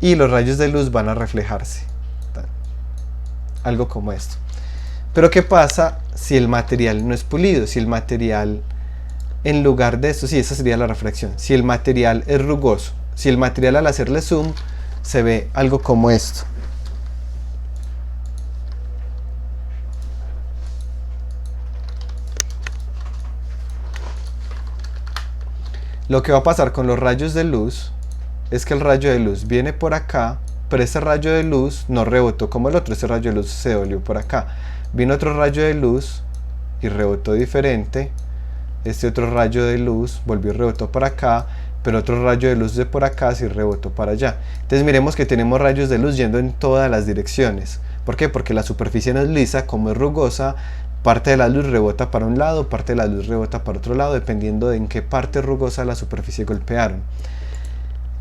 Y los rayos de luz van a reflejarse. Algo como esto. Pero ¿qué pasa si el material no es pulido? Si el material, en lugar de esto, sí, esa sería la reflexión. Si el material es rugoso, si el material al hacerle zoom se ve algo como esto. Lo que va a pasar con los rayos de luz es que el rayo de luz viene por acá, pero ese rayo de luz no rebotó como el otro, ese rayo de luz se devolvió por acá. Vino otro rayo de luz y rebotó diferente. Este otro rayo de luz volvió y rebotó por acá, pero otro rayo de luz de por acá sí rebotó para allá. Entonces miremos que tenemos rayos de luz yendo en todas las direcciones. ¿Por qué? Porque la superficie no es lisa, como es rugosa, parte de la luz rebota para un lado, parte de la luz rebota para otro lado, dependiendo de en qué parte rugosa de la superficie golpearon.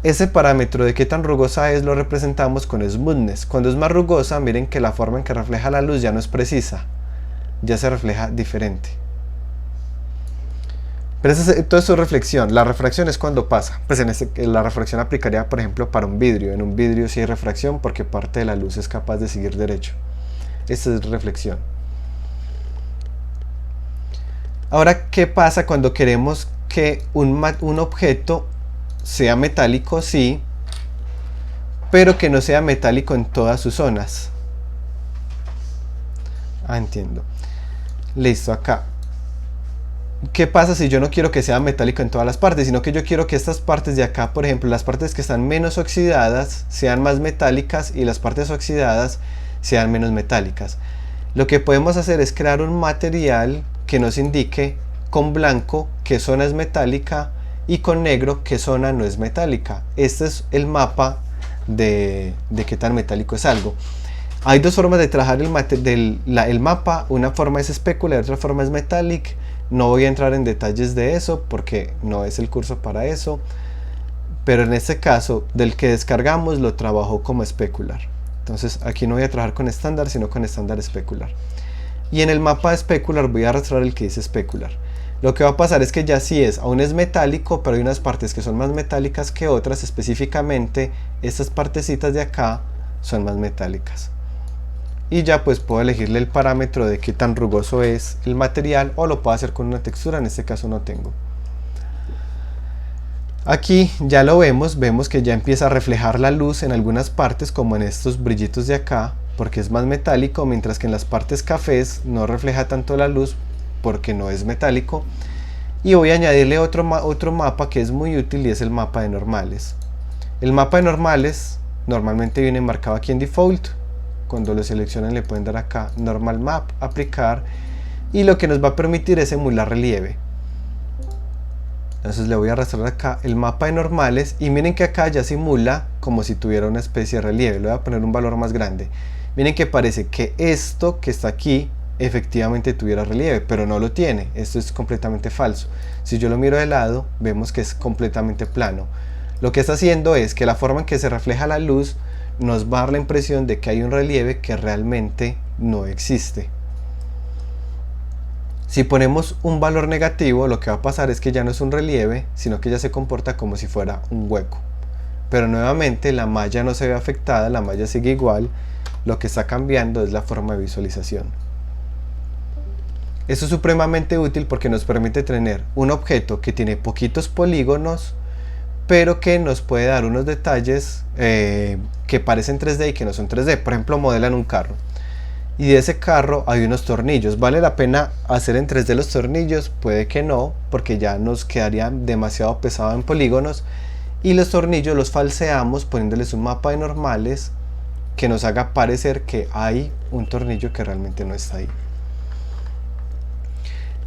Ese parámetro de qué tan rugosa es lo representamos con smoothness. Cuando es más rugosa, miren que la forma en que refleja la luz ya no es precisa, ya se refleja diferente. Pero todo eso es reflexión. La refracción es cuando pasa. Pues la refracción aplicaría, por ejemplo, para un vidrio. En un vidrio sí hay refracción porque parte de la luz es capaz de seguir derecho. Esa es reflexión. Ahora, ¿qué pasa cuando queremos que un objeto sea metálico? Sí, pero que no sea metálico en todas sus zonas. Entiendo. Listo, acá. ¿Qué pasa si yo no quiero que sea metálico en todas las partes, sino que yo quiero que estas partes de acá, por ejemplo, las partes que están menos oxidadas sean más metálicas y las partes oxidadas sean menos metálicas? Lo que podemos hacer es crear un material que nos indique con blanco qué zona es metálica y con negro qué zona no es metálica. Este es el mapa de qué tan metálico es algo. Hay dos formas de trabajar el mapa. Una forma es specular y otra forma es metallic. No voy a entrar en detalles de eso porque no es el curso para eso, pero en este caso del que descargamos lo trabajo como specular. Entonces aquí no voy a trabajar con estándar sino con estándar specular, y en el mapa de specular voy a arrastrar el que dice specular. Lo que va a pasar es que ya sí aún es metálico, pero hay unas partes que son más metálicas que otras. Específicamente estas partecitas de acá son más metálicas. Y ya pues puedo elegirle el parámetro de qué tan rugoso es el material, o lo puedo hacer con una textura. En este caso no tengo. Aquí ya lo vemos que ya empieza a reflejar la luz en algunas partes, como en estos brillitos de acá, porque es más metálico, mientras que en las partes cafés no refleja tanto la luz porque no es metálico. Y voy a añadirle otro mapa que es muy útil, y es el mapa de normales. El mapa de normales normalmente viene marcado aquí en default. Cuando lo seleccionan le pueden dar acá normal map, aplicar, y lo que nos va a permitir es emular relieve. Entonces le voy a arrastrar acá el mapa de normales, y miren que acá ya simula como si tuviera una especie de relieve. Le voy a poner un valor más grande. Miren que parece que esto que está aquí efectivamente tuviera relieve, pero no lo tiene. Esto es completamente falso. Si yo lo miro de lado, vemos que es completamente plano. Lo que está haciendo es que la forma en que se refleja la luz nos va a dar la impresión de que hay un relieve que realmente no existe. Si ponemos un valor negativo, lo que va a pasar es que ya no es un relieve, sino que ya se comporta como si fuera un hueco. Pero nuevamente la malla no se ve afectada, la malla sigue igual. Lo que está cambiando es la forma de visualización. Esto es supremamente útil porque nos permite tener un objeto que tiene poquitos polígonos, pero que nos puede dar unos detalles que parecen 3D y que no son 3D. Por ejemplo, modelan un carro, y de ese carro hay unos tornillos. ¿Vale la pena hacer en 3D los tornillos? Puede que no, porque ya nos quedaría demasiado pesado en polígonos, y los tornillos los falseamos poniéndoles un mapa de normales que nos haga parecer que hay un tornillo que realmente no está ahí.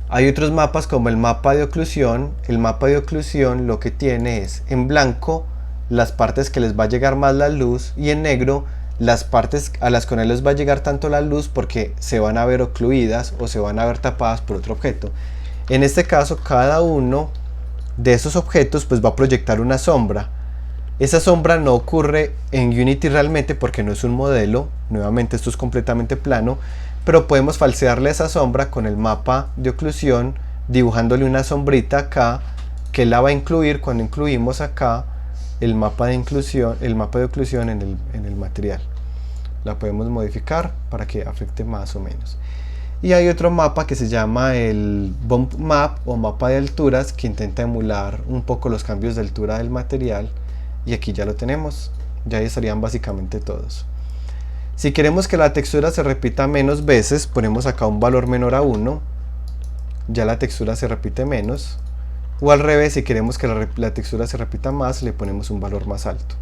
Hay otros mapas como el mapa de oclusión. El mapa de oclusión lo que tiene es en blanco las partes que les va a llegar más la luz, y en negro las partes a las que no les va a llegar tanto la luz porque se van a ver ocluidas o se van a ver tapadas por otro objeto. En este caso, cada uno de esos objetos pues va a proyectar una sombra. Esa sombra no ocurre en Unity realmente porque no es un modelo. Nuevamente esto es completamente plano, pero podemos falsearle esa sombra con el mapa de oclusión, dibujándole una sombrita acá que la va a incluir cuando incluimos acá el mapa de oclusión en el material. La podemos modificar para que afecte más o menos. Y hay otro mapa que se llama el Bump Map o mapa de alturas, que intenta emular un poco los cambios de altura del material, y aquí ya lo tenemos. Ya ahí estarían básicamente todos. Si queremos que la textura se repita menos veces, ponemos acá un valor menor a 1, ya la textura se repite menos. O al revés, si queremos que la textura se repita más, le ponemos un valor más alto.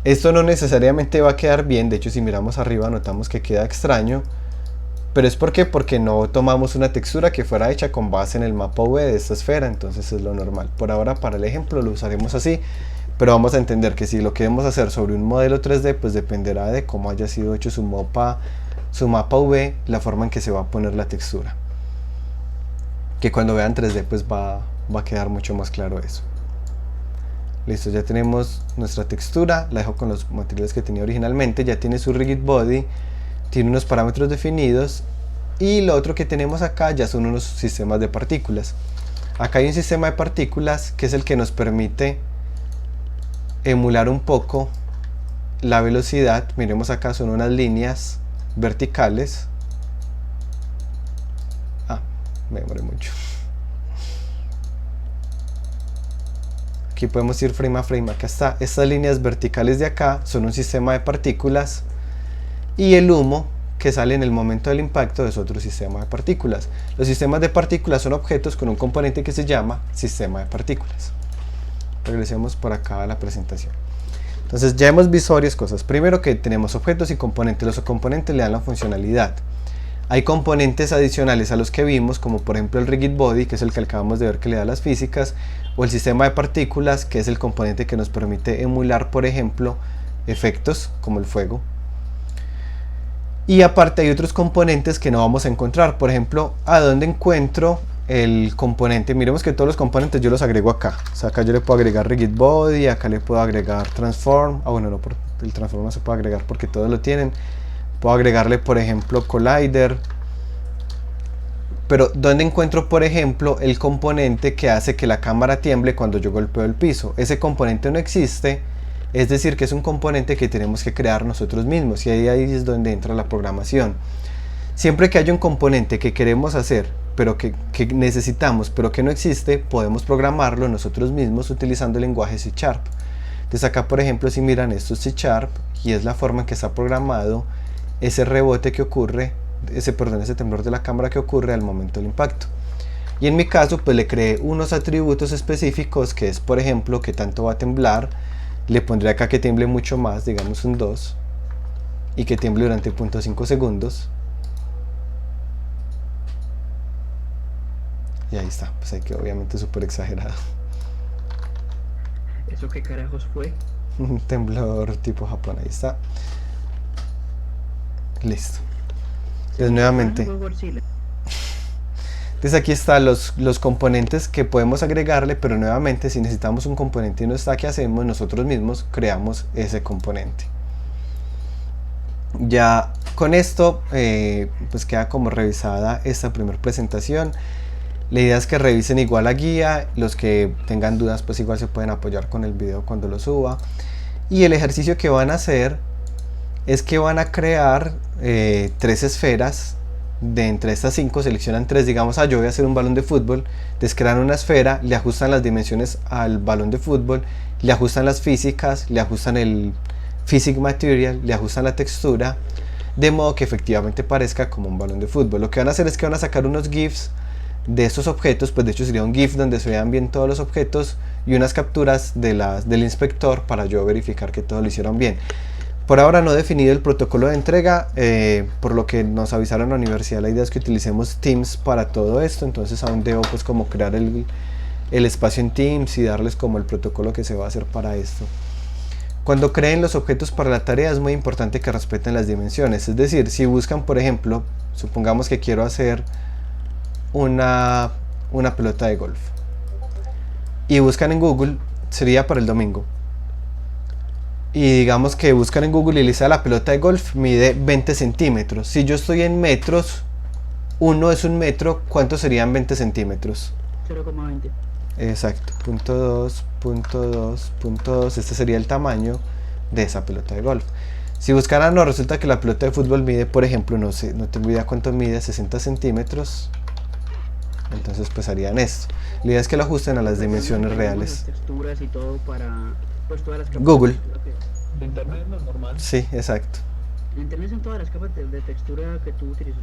Esto no necesariamente va a quedar bien. De hecho, si miramos arriba notamos que queda extraño, pero es porque no tomamos una textura que fuera hecha con base en el mapa V de esta esfera. Entonces es lo normal. Por ahora, para el ejemplo lo usaremos así, pero vamos a entender que si lo queremos hacer sobre un modelo 3D, pues dependerá de cómo haya sido hecho su mapa V, la forma en que se va a poner la textura, que cuando vean 3D pues va a quedar mucho más claro eso. Listo, ya tenemos nuestra textura. La dejo con los materiales que tenía originalmente. Ya tiene su rigid body, tiene unos parámetros definidos, Y lo otro que tenemos acá ya son unos sistemas de partículas. Acá hay un sistema de partículas que es el que nos permite emular un poco la velocidad. Miremos acá, son unas líneas verticales. Me demoré mucho. Aquí podemos ir frame a frame. Acá está. Estas líneas verticales de acá son un sistema de partículas. Y el humo que sale en el momento del impacto es otro sistema de partículas. Los sistemas de partículas son objetos con un componente que se llama sistema de partículas. Regresemos por acá a la presentación. Entonces ya hemos visto varias cosas. Primero que tenemos objetos y componentes. Los componentes le dan la funcionalidad. Hay componentes adicionales a los que vimos, como por ejemplo el rigid body, que es el que acabamos de ver que le da las físicas, o el sistema de partículas, que es el componente que nos permite emular, por ejemplo, efectos como el fuego. Y aparte hay otros componentes que no vamos a encontrar. Por ejemplo, ¿a dónde encuentro el componente? Miremos que todos los componentes yo los agrego acá. O sea, acá yo le puedo agregar rigid body, acá le puedo agregar transform. Bueno, no, el transform no se puede agregar porque todos lo tienen. Puedo agregarle, por ejemplo, collider. Pero ¿dónde encuentro, por ejemplo, el componente que hace que la cámara tiemble cuando yo golpeo el piso? Ese componente no existe. Es decir, que es un componente que tenemos que crear nosotros mismos. Y ahí es donde entra la programación. Siempre que haya un componente que queremos hacer, pero que necesitamos, pero que no existe, podemos programarlo nosotros mismos utilizando el lenguaje C#. Entonces acá, por ejemplo, si miran, esto es C# y es la forma en que está programado ese rebote que ocurre, ese temblor de la cámara que ocurre al momento del impacto. Y en mi caso, pues le creé unos atributos específicos, que es, por ejemplo, que tanto va a temblar. Le pondré acá que tiemble mucho más, digamos un 2, y que tiemble durante 0.5 segundos. Y ahí está, pues ahí quedó obviamente súper exagerado. ¿Eso qué carajos fue? Un temblor tipo Japón, ahí está. Listo. Entonces nuevamente. Entonces aquí están los componentes que podemos agregarle, pero nuevamente si necesitamos un componente y no está, ¿qué hacemos? Nosotros mismos creamos ese componente. Ya con esto pues queda como revisada esta primera presentación. La idea es que revisen igual la guía, los que tengan dudas pues igual se pueden apoyar con el video cuando lo suba. Y el ejercicio que van a hacer es que van a crear 3 esferas. De entre estas 5 seleccionan 3, digamos, yo voy a hacer un balón de fútbol, descrean una esfera, le ajustan las dimensiones al balón de fútbol, le ajustan las físicas, le ajustan el physic material, le ajustan la textura, de modo que efectivamente parezca como un balón de fútbol. Lo que van a hacer es que van a sacar unos GIFs de estos objetos, pues de hecho sería un GIF donde se vean bien todos los objetos y unas capturas del inspector para yo verificar que todo lo hicieron bien. Por ahora no he definido el protocolo de entrega, por lo que nos avisaron en la universidad. La idea es que utilicemos Teams para todo esto, entonces aún debo pues como crear el espacio en Teams y darles como el protocolo que se va a hacer para esto. Cuando creen los objetos para la tarea es muy importante que respeten las dimensiones, es decir, si buscan, por ejemplo, supongamos que quiero hacer una pelota de golf y buscan en Google, sería para el domingo. Y digamos que buscan en Google y le dice la pelota de golf mide 20 centímetros. Si yo estoy en metros, 1 es 1 metro, ¿cuánto serían 20 centímetros? 0,20. Exacto, .2, .2, .2, este sería el tamaño de esa pelota de golf. Si buscaran, no, resulta que la pelota de fútbol mide, por ejemplo, no sé, no tengo idea cuánto mide, 60 centímetros. Entonces pues harían esto. La idea es que lo ajusten a las dimensiones reales. Las texturas y todo para pues todas las capas. Google. De internet no es normal. Sí, exacto. En internet son todas las capas de textura que tú utilizas.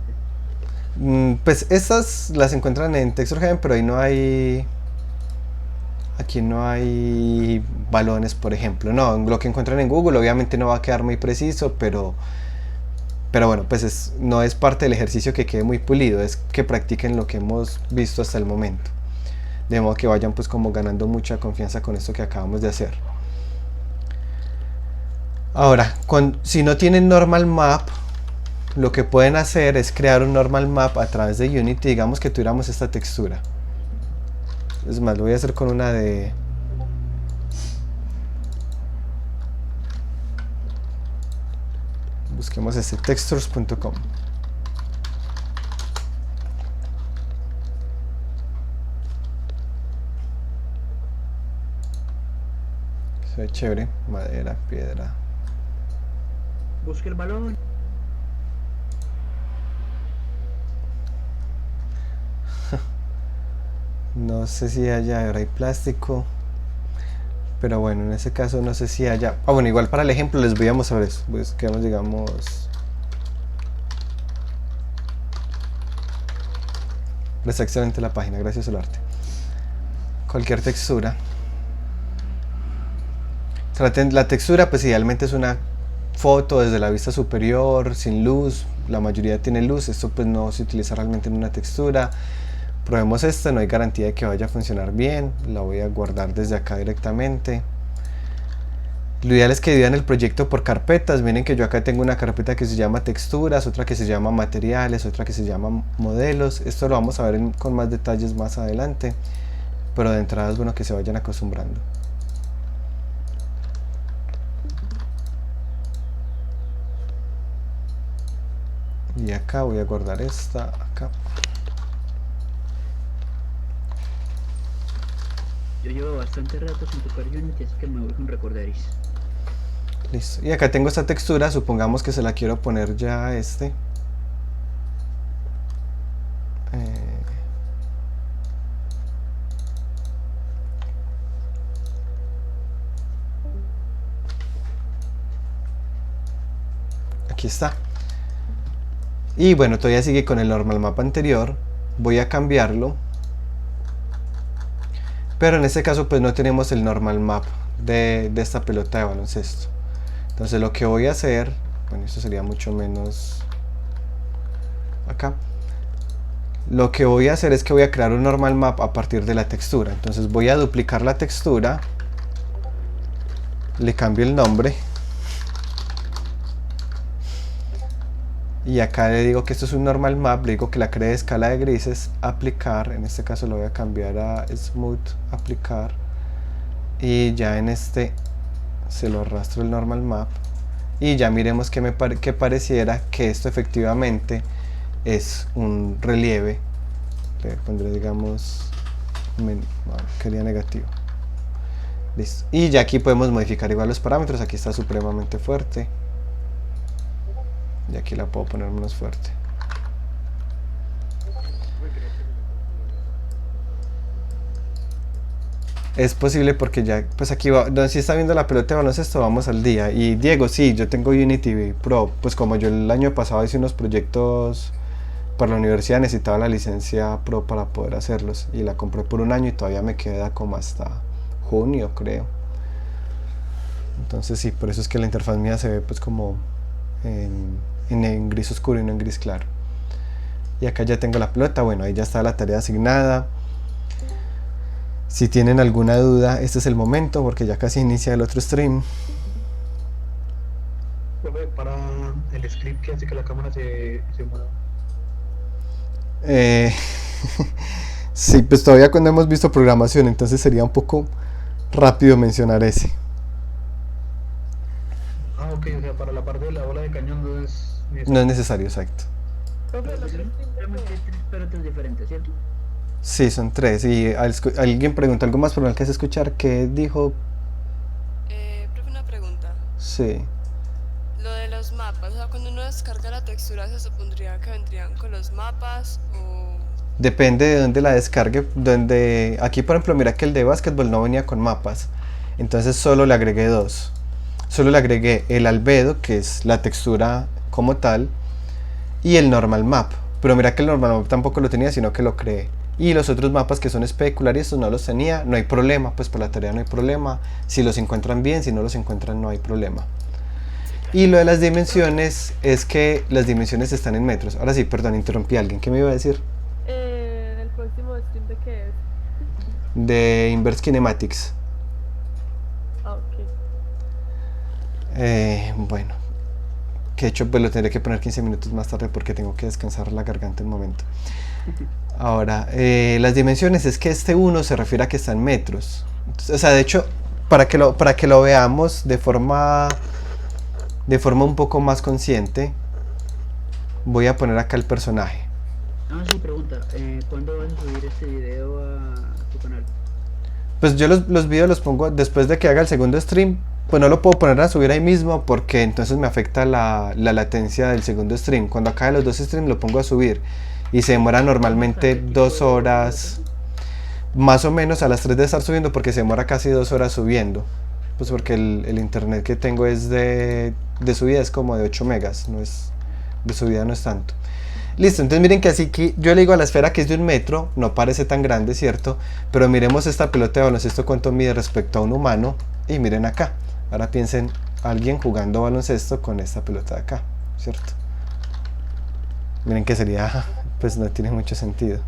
Pues estas las encuentran en TextureHeaven, pero ahí no hay. Aquí no hay balones, por ejemplo. No, lo que encuentran en Google obviamente no va a quedar muy preciso, pero bueno, pues no es parte del ejercicio que quede muy pulido, es que practiquen lo que hemos visto hasta el momento. De modo que vayan pues como ganando mucha confianza con esto que acabamos de hacer. Ahora, si no tienen normal map, lo que pueden hacer es crear un normal map a través de Unity. Digamos que tuviéramos esta textura. Es más, lo voy a hacer con una de... Busquemos textures.com. Se ve chévere. Madera, piedra. Busque el balón. No sé si haya, ahora hay plástico. Pero bueno, en ese caso no sé si haya... Ah, bueno, igual para el ejemplo les voy a mostrar eso. Pues que digamos... Está excelente la página, gracias al arte. Cualquier textura. La textura pues idealmente es una foto desde la vista superior, sin luz. La mayoría tiene luz, esto pues no se utiliza realmente en una textura. Probemos esta, no hay garantía de que vaya a funcionar bien. La voy a guardar desde acá directamente. Lo ideal es que dividan el proyecto por carpetas. Miren que yo acá tengo una carpeta que se llama texturas, otra que se llama materiales, otra que se llama modelos. Esto lo vamos a ver con más detalles más adelante, pero de entrada es bueno que se vayan acostumbrando. Y acá voy a guardar esta, acá. Yo llevo bastante rato sin tocar Unity, así que me voy con Recorderis. Listo. Y acá tengo esta textura, supongamos que se la quiero poner ya a este. Aquí está. Y bueno, todavía sigue con el normal map anterior. Voy a cambiarlo. Pero en este caso pues no tenemos el normal map de esta pelota de baloncesto. Entonces lo que voy a hacer, bueno, esto sería mucho menos acá. Lo que voy a hacer es que voy a crear un normal map a partir de la textura. Entonces voy a duplicar la textura, le cambio el nombre y acá le digo que esto es un normal map, le digo que la cree de escala de grises, aplicar, en este caso lo voy a cambiar a smooth, aplicar, y ya en este se lo arrastro el normal map y ya miremos que pareciera que esto efectivamente es un relieve. Le pondré digamos quería negativo. Listo. Y ya aquí podemos modificar igual los parámetros. Aquí está supremamente fuerte y aquí la puedo poner menos fuerte. Es posible porque ya, pues aquí va, donde sí está viendo la pelota de baloncesto, vamos al día. Y Diego, sí, yo tengo Unity Pro, pues como yo el año pasado hice unos proyectos para la universidad, necesitaba la licencia Pro para poder hacerlos. Y la compré por un año y todavía me queda como hasta junio, creo. Entonces sí, por eso es que la interfaz mía se ve pues como en gris oscuro y no en gris claro. Y acá ya tengo la pelota, bueno, ahí ya está la tarea asignada. Si tienen alguna duda, este es el momento porque ya casi inicia el otro stream. Para el script que hace que la cámara se mueva. Sí, pues todavía cuando hemos visto programación, entonces sería un poco rápido mencionar ese. Ah, ok, o sea, para la parte de la bola de cañón no es No es necesario, exacto. Profe, lo que Realmente hay tres pelotas diferentes, ¿cierto? Sí, son tres. Y alguien preguntó algo más, pero no alcancé a escuchar. ¿Qué dijo? Profe, una pregunta. Sí. Lo de los mapas, o sea, cuando uno descarga la textura, ¿se supondría que vendrían con los mapas o...? Depende de dónde la descargue. Aquí, por ejemplo, mira que el de básquetbol no venía con mapas. Entonces solo le agregué dos. Solo le agregué el albedo, que es la textura como tal, y el normal map. Pero mira que el normal map tampoco lo tenía, sino que lo creé. Y los otros mapas que son especular y estos no los tenía, no hay problema, pues por la tarea no hay problema. Si los encuentran bien, si no los encuentran no hay problema. Y lo de las dimensiones es que las dimensiones están en metros. Ahora sí, perdón, interrumpí a alguien. ¿Qué me iba a decir? ¿El próximo stream de qué es? De Inverse Kinematics. Ah, ok. Bueno, que de hecho pues lo tendré que poner 15 minutos más tarde porque tengo que descansar la garganta un momento. Ahora, las dimensiones es que este 1 se refiere a que está en metros. Entonces, o sea, de hecho, para que lo veamos de forma un poco más consciente, voy a poner acá el personaje. Ah, sí, pregunta. ¿Cuándo vas a subir este video a tu canal? Pues yo los videos los pongo después de que haga el segundo stream. Pues no lo puedo poner a subir ahí mismo porque entonces me afecta la latencia del segundo stream. Cuando acabe los dos streams lo pongo a subir y se demora normalmente 2 horas, más o menos a las 3 de estar subiendo, porque se demora casi 2 horas subiendo. Pues porque el internet que tengo es de subida, es como de 8 megas, no es, de subida no es tanto. Listo, entonces miren que así que yo le digo a la esfera que es de 1 metro, no parece tan grande, ¿cierto? Pero miremos esta pelota de baloncesto cuánto mide respecto a un humano y miren acá. Ahora piensen alguien jugando baloncesto con esta pelota de acá, ¿cierto? Miren que sería, pues no tiene mucho sentido.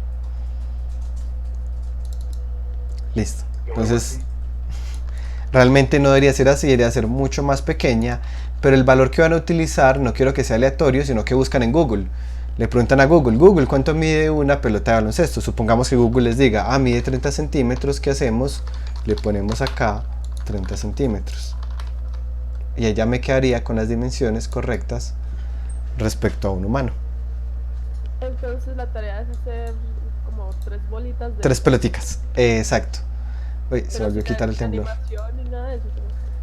Listo, entonces realmente no debería ser así, debería ser mucho más pequeña, pero el valor que van a utilizar no quiero que sea aleatorio, sino que buscan en Google. Le preguntan a Google, Google, ¿cuánto mide una pelota de baloncesto? Supongamos que Google les diga, ah, mide 30 centímetros, ¿qué hacemos? Le ponemos acá 30 centímetros. Y ella me quedaría con las dimensiones correctas respecto a un humano. Entonces la tarea es hacer como 3 bolitas de... 3 peloticas, exacto. Uy, se Pero volvió a sin quitar el temblor. animación ni nada de eso, ¿no?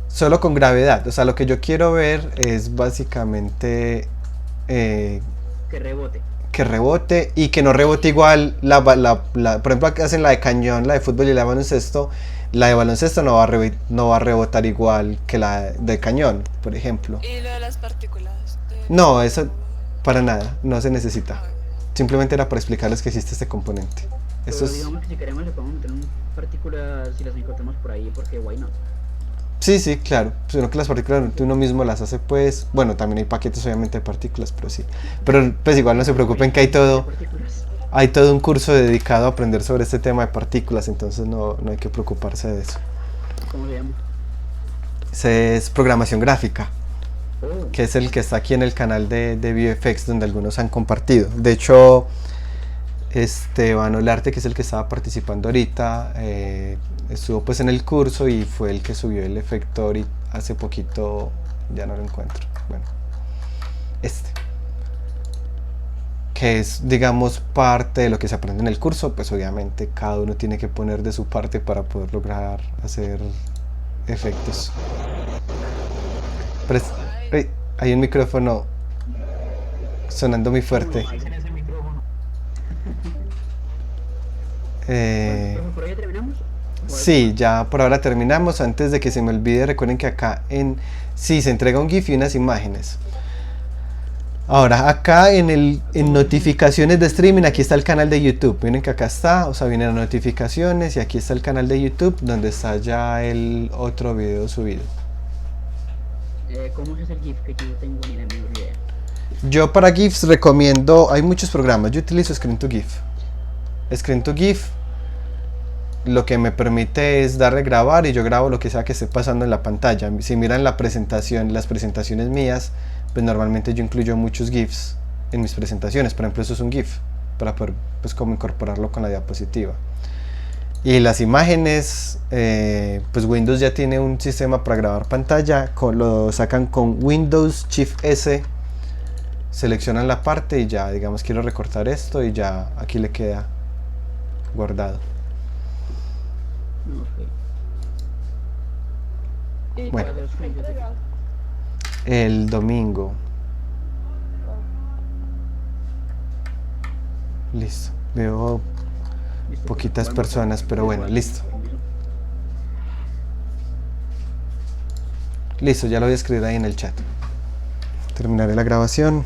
Solo con gravedad, o sea, lo que yo quiero ver es básicamente Que rebote. que rebote y que no rebote igual por ejemplo acá hacen la de cañón, la de fútbol y la de baloncesto. La de baloncesto no va a rebotar igual que la de cañón, por ejemplo. ¿Y lo de las partículas? No, eso para nada, no se necesita. Simplemente era para explicarles que existe este componente. Esto Pero es... digamos que si queremos le podemos meter partículas si las encontramos por ahí, porque why not. Sí, sí, claro. Sino que las partículas uno mismo las hace, pues... Bueno, también hay paquetes obviamente de partículas, pero sí. Pero pues igual no se preocupen que hay todo un curso dedicado a aprender sobre este tema de partículas, entonces no hay que preocuparse de eso. ¿Cómo se llama? Ese es programación gráfica, Oh, que es el que está aquí en el canal de VFX, donde algunos han compartido. De hecho, Esteban Olarte, que es el que estaba participando ahorita, estuvo pues en el curso y fue el que subió el efecto y hace poquito, ya no lo encuentro. Bueno, que es, digamos, parte de lo que se aprende en el curso. Pues obviamente cada uno tiene que poner de su parte para poder lograr hacer efectos. Hay un micrófono sonando muy fuerte. en ese micrófono. Eh, ¿Por ahí ya terminamos? Sí, ya por ahora terminamos. Antes de que se me olvide, recuerden que acá sí se entrega un GIF y unas imágenes. Ahora, acá en notificaciones de streaming, aquí está el canal de YouTube. Miren que acá está, o sea, vienen las notificaciones y aquí está el canal de YouTube donde está ya el otro video subido. ¿Cómo se hace el GIF? Que yo no tengo ni la menor idea. Yo para GIFs recomiendo, hay muchos programas, yo utilizo Screen2GIF. Screen2GIF lo que me permite es darle grabar y yo grabo lo que sea que esté pasando en la pantalla. Si miran la presentación, las presentaciones mías, pues normalmente yo incluyo muchos GIFs en mis presentaciones. Por ejemplo, eso es un GIF para poder pues como incorporarlo con la diapositiva. Y las imágenes, pues Windows ya tiene un sistema para grabar pantalla, lo sacan con Windows Shift S, seleccionan la parte y ya, digamos, quiero recortar esto y ya aquí le queda guardado. Ok. ¿Y Bueno. cuándo se entrega? El domingo. Listo. Veo Listo, poquitas bueno, personas, pero bueno, listo. Listo, ya lo voy a escribir ahí en el chat. Terminaré la grabación.